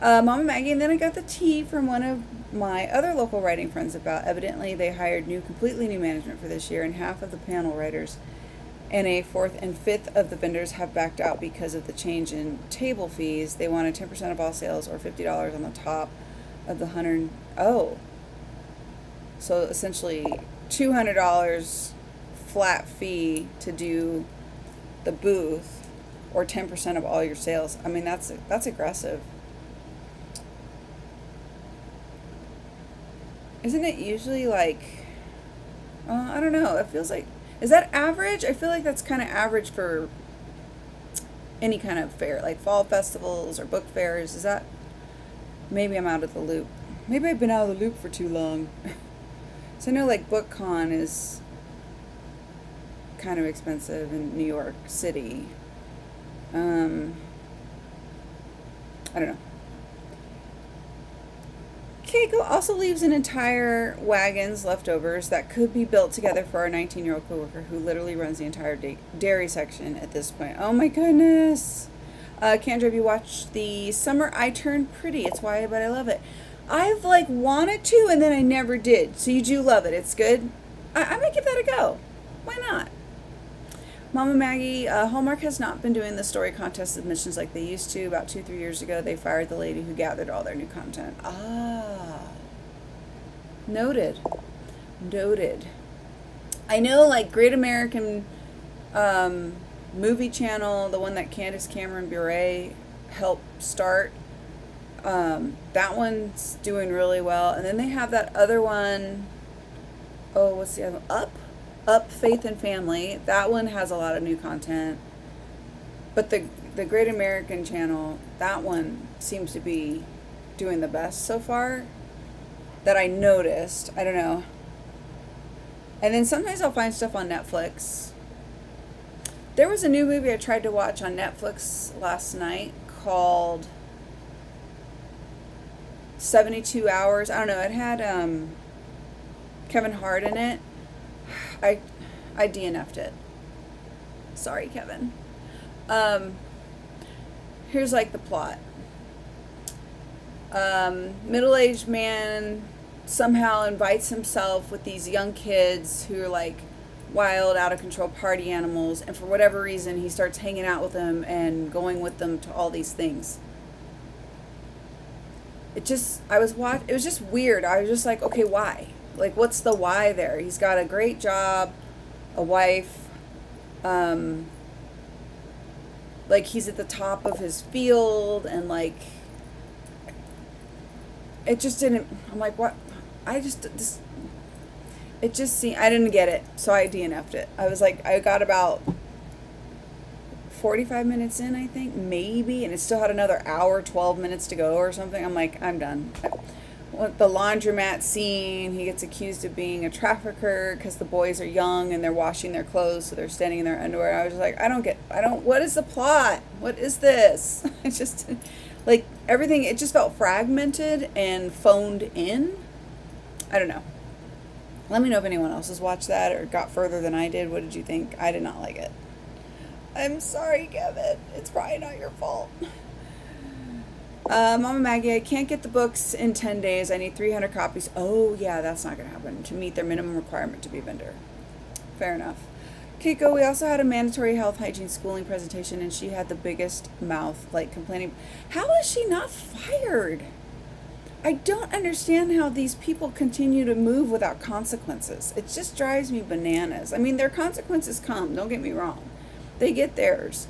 Mama Maggie, and then I got the tea from one of my other local writing friends about evidently they hired completely new management for this year, and half of the panel writers and a fourth and fifth of the vendors have backed out because of the change in table fees. They wanted 10% of all sales or $50 on the top of the 100. Oh. So essentially $200 flat fee to do the booth, or 10% of all your sales. I mean, that's aggressive. Isn't it usually like, I don't know, it feels like, is that average? I feel like that's kind of average for any kind of fair, like fall festivals or book fairs. Is that, maybe I'm out of the loop. Maybe I've been out of the loop for too long. So I know like BookCon is kind of expensive in New York City. I don't know. Keiko also leaves an entire wagon's leftovers that could be built together for our 19-year-old coworker who literally runs the entire dairy section at this point. Oh my goodness. Kendra, have you watched the Summer I Turned Pretty? It's why, but I love it. I've like wanted to and then I never did. So you do love it. It's good. I might give that a go. Why not? Mama Maggie, Hallmark has not been doing the story contest submissions like they used to. About 2-3 years ago, they fired the lady who gathered all their new content. Ah. Noted. I know, like, Great American Movie Channel, the one that Candace Cameron Bure helped start, that one's doing really well. And then they have that other one, what's the other one? Up Faith and Family. That one has a lot of new content. But the Great American Channel, that one seems to be doing the best so far that I noticed. I don't know. And then sometimes I'll find stuff on Netflix. There was a new movie I tried to watch on Netflix last night called 72 Hours. I don't know. It had Kevin Hart in it. I DNF'd it. Sorry, Kevin. Here's like the plot. Middle-aged man somehow invites himself with these young kids who are like wild, out of control party animals, and for whatever reason he starts hanging out with them and going with them to all these things. It was just weird. I was just like, okay, why? Like, what's the why there? He's got a great job, a wife, like, he's at the top of his field, and, like, it just didn't, I'm like, what? I didn't get it, so I DNF'd it. I was like, I got about 45 minutes in, I think, maybe, and it still had another hour, 12 minutes to go or something. I'm like, I'm done. The laundromat scene, he gets accused of being a trafficker because the boys are young and they're washing their clothes, so they're standing in their underwear. I was just like, what is the plot? What is this? It's just, like, everything, it just felt fragmented and phoned in. I don't know. Let me know if anyone else has watched that or got further than I did. What did you think? I did not like it. I'm sorry, Kevin. It's probably not your fault. Mama Maggie, I can't get the books in 10 days. I need 300 copies. Oh, yeah, that's not going to happen to meet their minimum requirement to be a vendor. Fair enough. Keiko, we also had a mandatory health hygiene schooling presentation, and she had the biggest mouth, like, complaining. How is she not fired? I don't understand how these people continue to move without consequences. It just drives me bananas. I mean, their consequences come. Don't get me wrong. They get theirs.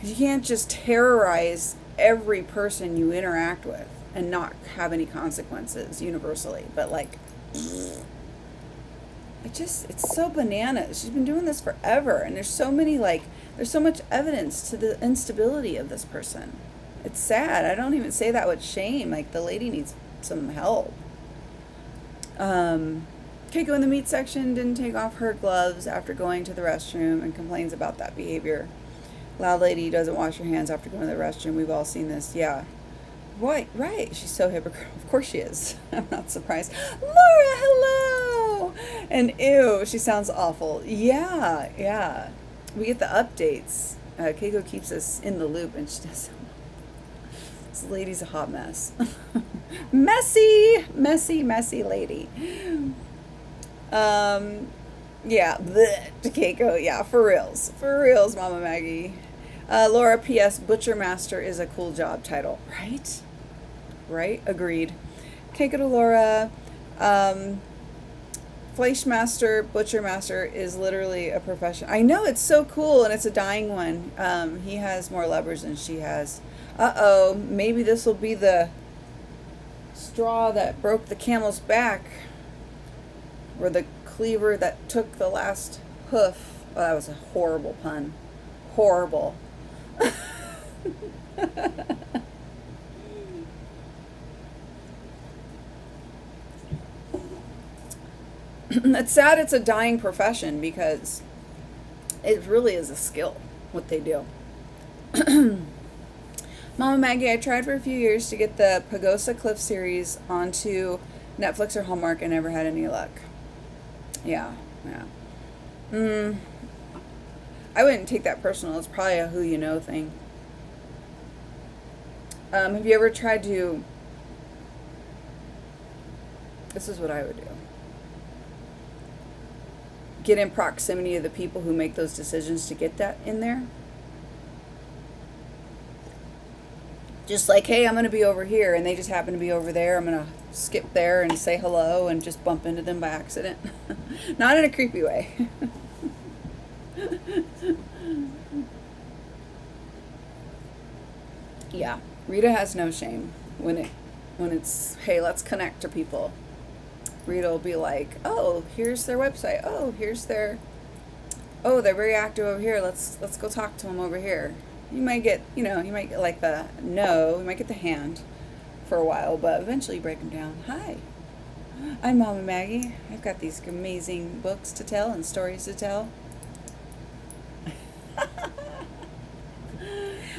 You can't just terrorize every person you interact with and not have any consequences universally. But, like, it's so bananas. She's been doing this forever, and there's so much evidence to the instability of this person. It's sad. I don't even say that with shame. Like, the lady needs some help. Keiko in the meat section didn't take off her gloves after going to the restroom and complains about that behavior. Loud lady doesn't wash her hands after going to the restroom. We've all seen this. Yeah. Right. She's so hypocritical. Of course she is. I'm not surprised. Laura, hello! And ew, she sounds awful. Yeah. We get the updates. Keiko keeps us in the loop, and she does. This lady's a hot mess. Messy lady. Yeah, Keiko, yeah, for reals, Mama Maggie. Laura, P.S. Butcher Master is a cool job title, right? Agreed. Keiko to Laura. Fleischmaster, Butcher Master is literally a profession. I know, it's so cool, and it's a dying one. He has more levers than she has. Uh-oh, maybe this will be the straw that broke the camel's back, or the cleaver that took the last hoof. Oh, that was a horrible pun. Horrible. It's sad it's a dying profession because it really is a skill what they do. Mama Maggie, I tried for a few years to get the Pagosa Cliff series onto Netflix or Hallmark and never had any luck. Yeah, yeah. I wouldn't take that personal. It's probably a who you know thing. Have you ever tried to... This is what I would do. Get in proximity of the people who make those decisions to get that in there. Just like, hey, I'm going to be over here, and they just happen to be over there. I'm going to skip there and say hello and just bump into them by accident. Not in a creepy way. Yeah, Rita has no shame when it's, hey, let's connect to people. Rita will be like, oh, here's their website. Oh, here's their, oh, they're very active over here. Let's go talk to them over here. You might get, you might get like the no, you might get the hand for a while, but eventually you break them down. Hi, I'm Mama Maggie. I've got these amazing books to tell and stories to tell.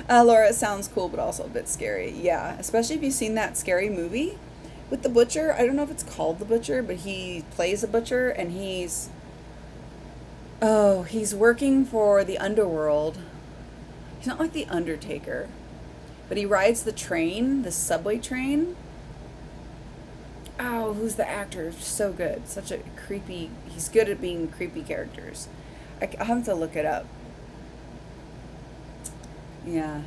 Laura, it sounds cool, but also a bit scary. Yeah, especially if you've seen that scary movie with the butcher. I don't know if it's called The Butcher, but he plays a butcher, and he's working for the underworld. He's not like the Undertaker, but he rides the train, the subway train. Oh, who's the actor? So good. Such a creepy, he's good at being creepy characters. I'll have to look it up. Yeah.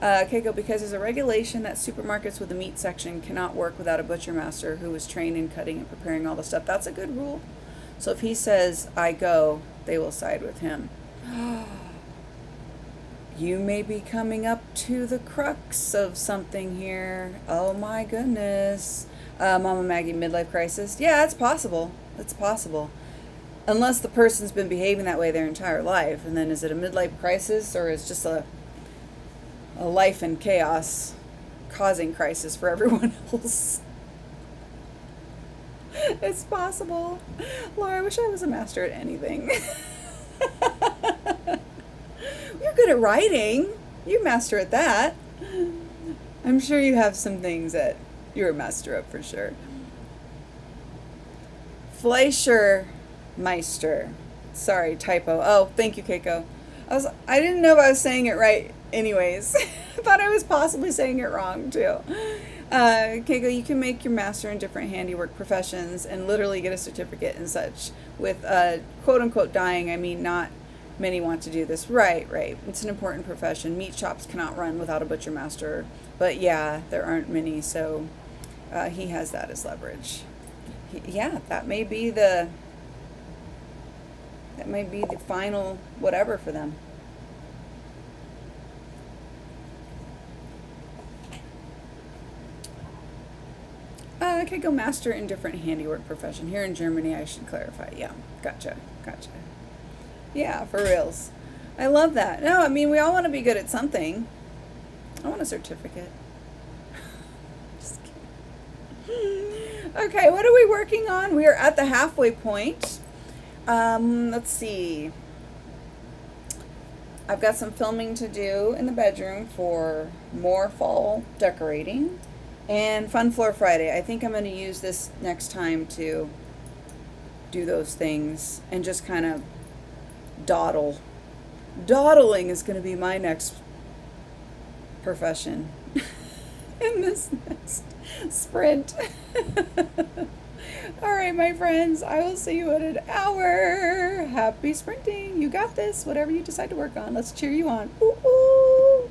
Keiko, because there's a regulation that supermarkets with a meat section cannot work without a butcher master who is trained in cutting and preparing all the stuff. That's a good rule. So if he says, I go, they will side with him. You may be coming up to the crux of something here. Oh my goodness. Mama Maggie, midlife crisis. Yeah, it's possible. It's possible. Unless the person's been behaving that way their entire life. And then is it a midlife crisis, or is it just a life in chaos causing crisis for everyone else? It's possible. Laura, I wish I was a master at anything. You're good at writing. You're a master at that. I'm sure you have some things that you're a master of for sure. Fleischer Meister. Sorry, typo. Oh, thank you, Keiko. I didn't know if I was saying it right anyways. I thought I was possibly saying it wrong too. Keiko, you can make your master in different handiwork professions and literally get a certificate and such. With quote unquote dying, I mean not many want to do this. Right. It's an important profession. Meat shops cannot run without a butcher master. But yeah, there aren't many, so he has that as leverage. Yeah, that may be the final whatever for them. I could go master in different handiwork profession. Here in Germany, I should clarify. Yeah, gotcha. Yeah, for reals. I love that. No, I mean, we all want to be good at something. I want a certificate. Just kidding. Okay, what are we working on? We are at the halfway point. Let's see. I've got some filming to do in the bedroom for more fall decorating and Fun Floor Friday. I think I'm going to use this next time to do those things and just kind of dawdle. Dawdling is going to be my next profession in this next sprint. All right, my friends, I will see you in an hour. Happy sprinting. You got this. Whatever you decide to work on, let's cheer you on. Ooh, ooh.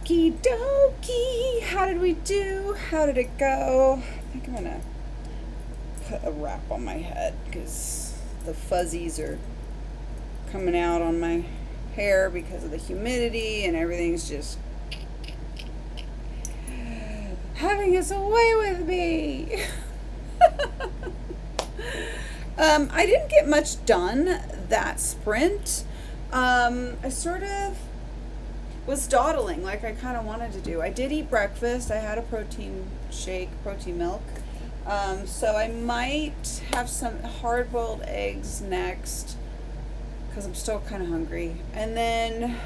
Okie dokie. How did we do? How did it go? I think I'm gonna put a wrap on my head because the fuzzies are coming out on my hair because of the humidity and everything's just having its way with me. I didn't get much done that sprint. I sort of was dawdling like I kind of wanted to do. I did eat breakfast. I had a protein shake, protein milk. So I might have some hard-boiled eggs next because I'm still kind of hungry. And then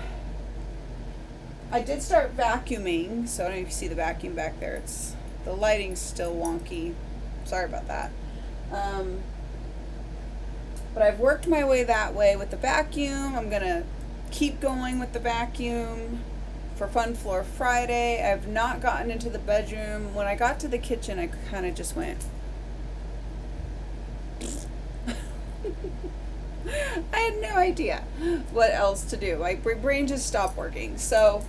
I did start vacuuming. So I don't know if you see the vacuum back there. The lighting's still wonky. Sorry about that. But I've worked my way that way with the vacuum. I'm going to keep going with the vacuum for Fun Floor Friday. I've not gotten into the bedroom. When I got to the kitchen, I kind of just went. I had no idea what else to do. My brain just stopped working. So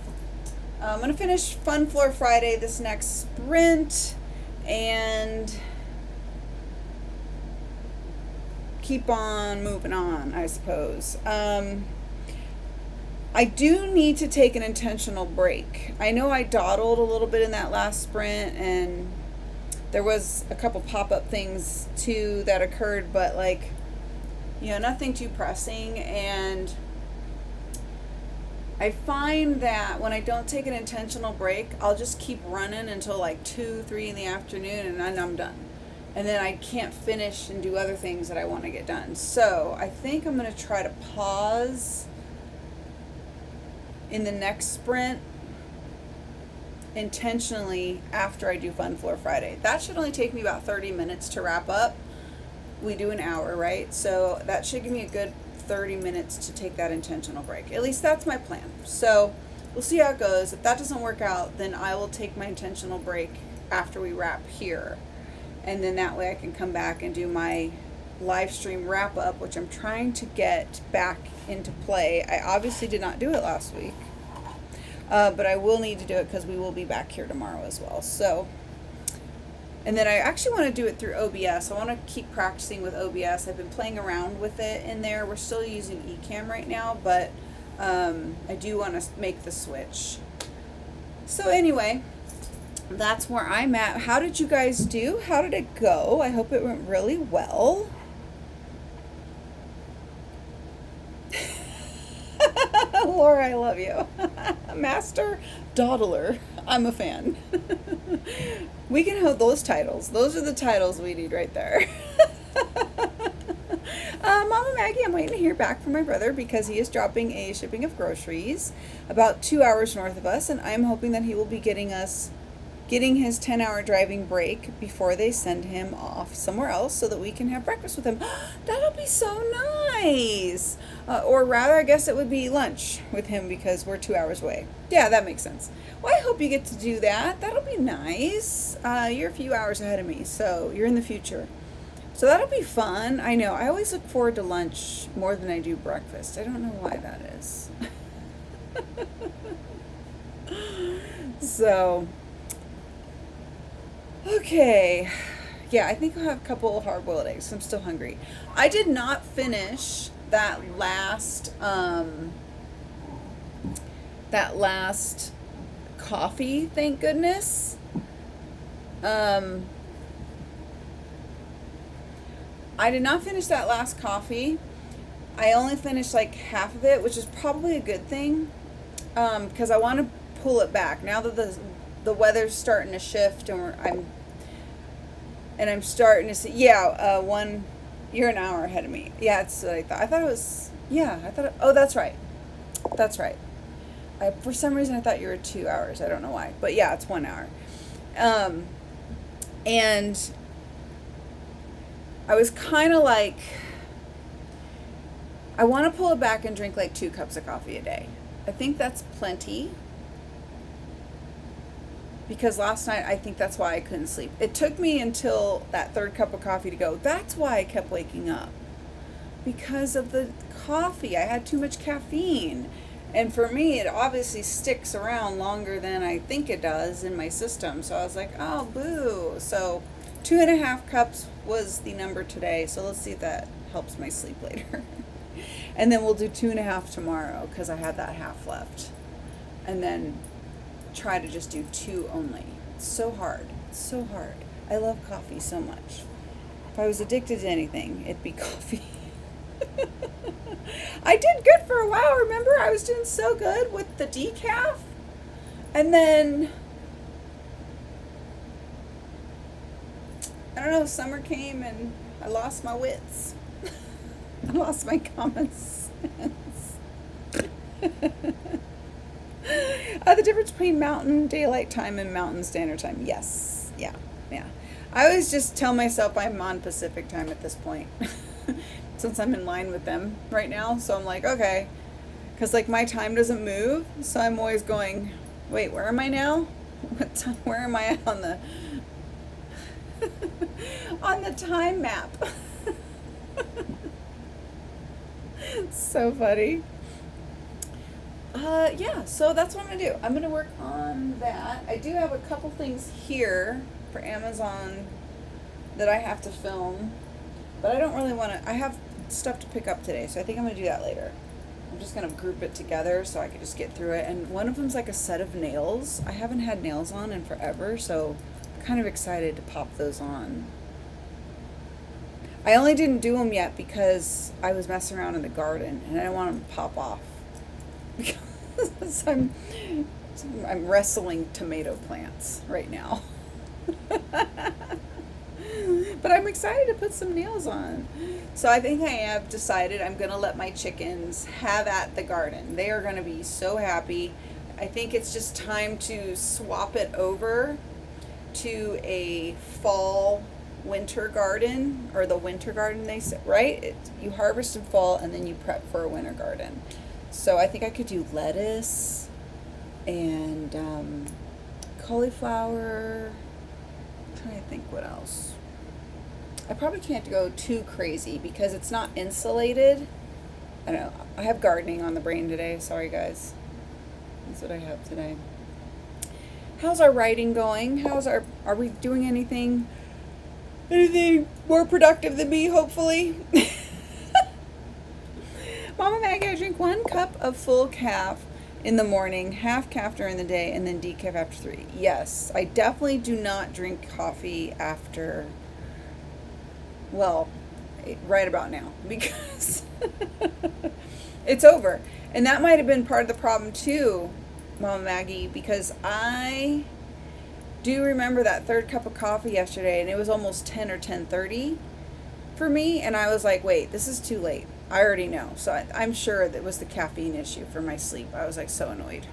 I'm going to finish Fun Floor Friday this next sprint and keep on moving on, I suppose. I do need to take an intentional break. I know I dawdled a little bit in that last sprint, and there was a couple pop-up things too that occurred, but nothing too pressing. And I find that when I don't take an intentional break, I'll just keep running until 2, 3 in the afternoon, and then I'm done. And then I can't finish and do other things that I want to get done. So I think I'm going to try to pause in the next sprint intentionally after I do Fun Floor Friday. That should only take me about 30 minutes to wrap up. We do an hour, right? So that should give me a good 30 minutes to take that intentional break. At least that's my plan. So we'll see how it goes. If that doesn't work out, then I will take my intentional break after we wrap here. And then that way I can come back and do my live stream wrap up, which I'm trying to get back into play. I obviously did not do it last week, but I will need to do it because we will be back here tomorrow as well. So, and then I actually want to do it through OBS. I want to keep practicing with OBS. I've been playing around with it in there. We're still using Ecamm right now, but I do want to make the switch. So anyway, that's where I'm at. How did you guys do? How did it go? I hope it went really well. Laura, I love you. Master Dawdler. I'm a fan. We can hold those titles. Those are the titles we need right there. Mama Maggie, I'm waiting to hear back from my brother because he is dropping a shipping of groceries about 2 hours north of us, and I'm hoping that he will be getting his 10-hour driving break before they send him off somewhere else so that we can have breakfast with him. That'll be so nice. Or rather, I guess it would be lunch with him because we're 2 hours away. Yeah, that makes sense. Well, I hope you get to do that. That'll be nice. You're a few hours ahead of me, so you're in the future. So that'll be fun. I know. I always look forward to lunch more than I do breakfast. I don't know why that is. So... okay, yeah, I think I'll have a couple of hard-boiled eggs. I'm still hungry. I did not finish that last coffee, thank goodness. I did not finish that last coffee. I only finished half of it, which is probably a good thing, because I want to pull it back now that the weather's starting to shift, and I'm starting to see. Yeah, you're an hour ahead of me. Yeah, it's what I thought. I thought it was. Yeah, I thought. Oh, that's right. That's right. For some reason, I thought you were 2 hours. I don't know why, but yeah, it's 1 hour. And I was kind of I want to pull it back and drink 2 cups of coffee a day. I think that's plenty. Because last night, I think that's why I couldn't sleep. It took me until that 3rd cup of coffee to go. That's why I kept waking up. Because of the coffee. I had too much caffeine. And for me, it obviously sticks around longer than I think it does in my system. So I was like, oh, boo. So 2.5 cups was the number today. So let's see if that helps my sleep later. And then we'll do 2.5 tomorrow because I have that half left. And then try to just do 2 only. It's so hard. It's so hard. I love coffee so much. If I was addicted to anything, it'd be coffee. I did good for a while. Remember, I was doing so good with the decaf. And then, I don't know, summer came and I lost my wits. I lost my common sense. The difference between mountain daylight time and mountain standard time. Yes. Yeah. Yeah. I always just tell myself I'm on Pacific time at this point. Since I'm in line with them right now. So I'm like, okay. Because like my time doesn't move. So I'm always going, wait, where am I now? What time, where am I on the on the time map? So funny. Yeah, so that's what I'm gonna do. I'm gonna work on that. I do have a couple things here for Amazon that I have to film, but I don't really want to. I have stuff to pick up today, so I think I'm gonna do that later. I'm just gonna group it together so I can just get through it. And one of them's like a set of nails. I haven't had nails on in forever, so I'm kind of excited to pop those on. I only didn't do them yet because I was messing around in the garden and I don't want them to pop off because I'm wrestling tomato plants right now. But I'm excited to put some nails on. So I think I have decided I'm going to let my chickens have at the garden. They are going to be so happy. I think it's just time to swap it over to a fall winter garden, or the winter garden they say, right? You harvest in fall and then you prep for a winter garden. So I think I could do lettuce and cauliflower. I'm trying to think what else. I probably can't go too crazy because it's not insulated. I don't know. I have gardening on the brain today. Sorry, guys. That's what I have today. How's our writing going? Are we doing anything more productive than me, hopefully? Mama Maggie, I drink 1 cup of full calf in the morning, half calf during the day, and then decaf after 3. Yes, I definitely do not drink coffee after, well, right about now, because it's over. And that might have been part of the problem too, Mama Maggie, because I do remember that 3rd cup of coffee yesterday, and it was almost 10 or 10:30 for me, and I was like, wait, this is too late. I already know. So I'm sure that was the caffeine issue for my sleep. I was like so annoyed.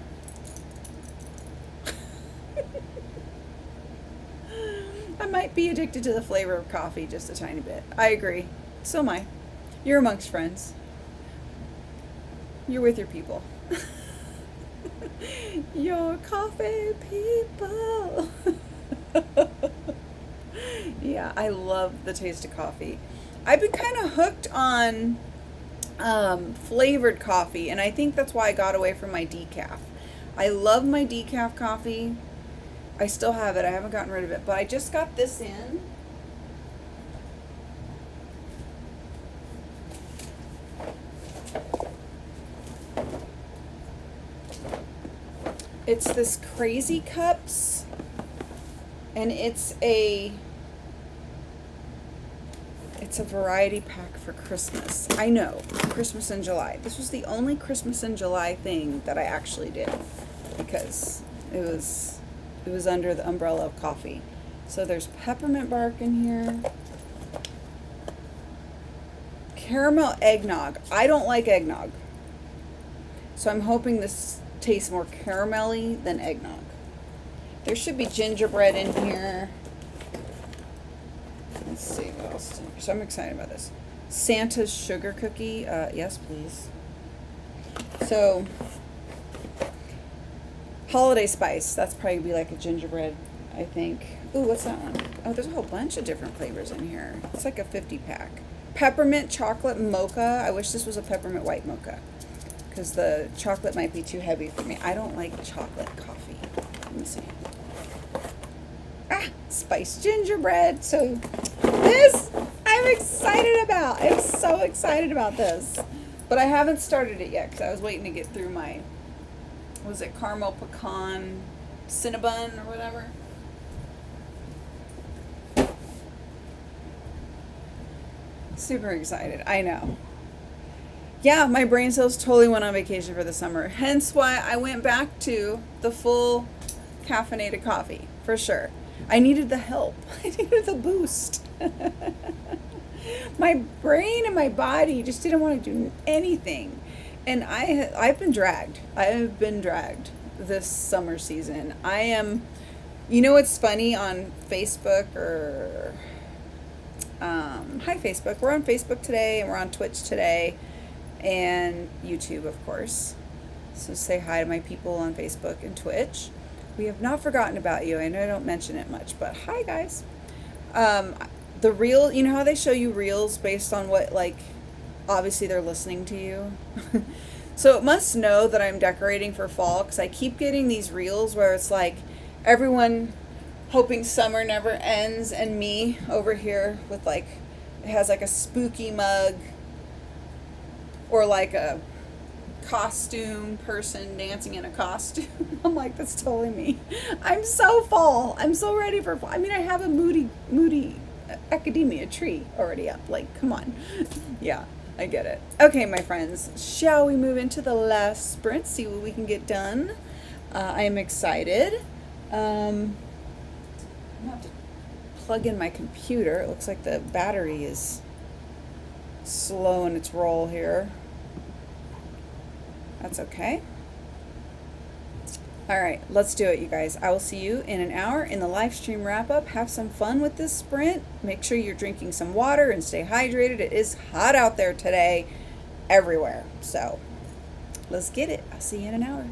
I might be addicted to the flavor of coffee just a tiny bit. I agree. So am I. You're amongst friends. You're with your people. Your coffee people. Yeah, I love the taste of coffee. I've been kind of hooked on flavored coffee, and I think that's why I got away from my decaf. I love my decaf coffee. I still have it. I haven't gotten rid of it, but I just got this in. It's this Crazy Cups, and it's a variety pack for Christmas. I know, Christmas in July. This was the only Christmas in July thing that I actually did because it was under the umbrella of coffee. So there's peppermint bark in here. Caramel eggnog. I don't like eggnog. So I'm hoping this tastes more caramelly than eggnog. There should be gingerbread in here. Let's see what else. So I'm excited about this. Santa's sugar cookie. Yes, please. So, holiday spice. That's probably be like a gingerbread, I think. Ooh, what's that one? Oh, there's a whole bunch of different flavors in here. It's like a 50 pack. Peppermint chocolate mocha. I wish this was a peppermint white mocha. because the chocolate might be too heavy for me. I don't like chocolate coffee. Let me see. Spiced gingerbread. So this I'm excited about. I'm so excited about this. But I haven't started it yet because I was waiting to get through my, was it caramel pecan cinnabon or whatever? Super excited. I know. Yeah, my brain cells totally went on vacation for the summer. Hence why I went back to the full caffeinated coffee, for sure. I needed the help. I needed the boost. My brain and my body just didn't want to do anything. And I've been dragged. I have been dragged this summer season. I am, you know what's funny on Facebook or, hi Facebook. We're on Facebook today and we're on Twitch today. And YouTube, of course. So say hi to my people on Facebook and Twitch. We have not forgotten about you. I know I don't mention it much, but hi guys. The reel, you know how they show you reels based on what, like, obviously they're listening to you. So it must know that I'm decorating for fall because I keep getting these reels where it's like everyone hoping summer never ends and me over here with like, it has like a spooky mug or like a costume person dancing in a costume. I'm like, that's totally me. I'm so fall. I'm so ready for fall. I mean, I have a moody academia tree already up. Like, come on. Yeah, I get it. Okay, my friends, shall we move into the last sprint, see what we can get done? I am excited. I'm gonna have to plug in my computer. It looks like the battery is slow in its roll here. That's okay. All right, let's do it, you guys. I will see you in an hour in the live stream wrap up. Have some fun with this sprint. Make sure you're drinking some water and stay hydrated. It is hot out there today everywhere. So let's get it. I'll see you in an hour.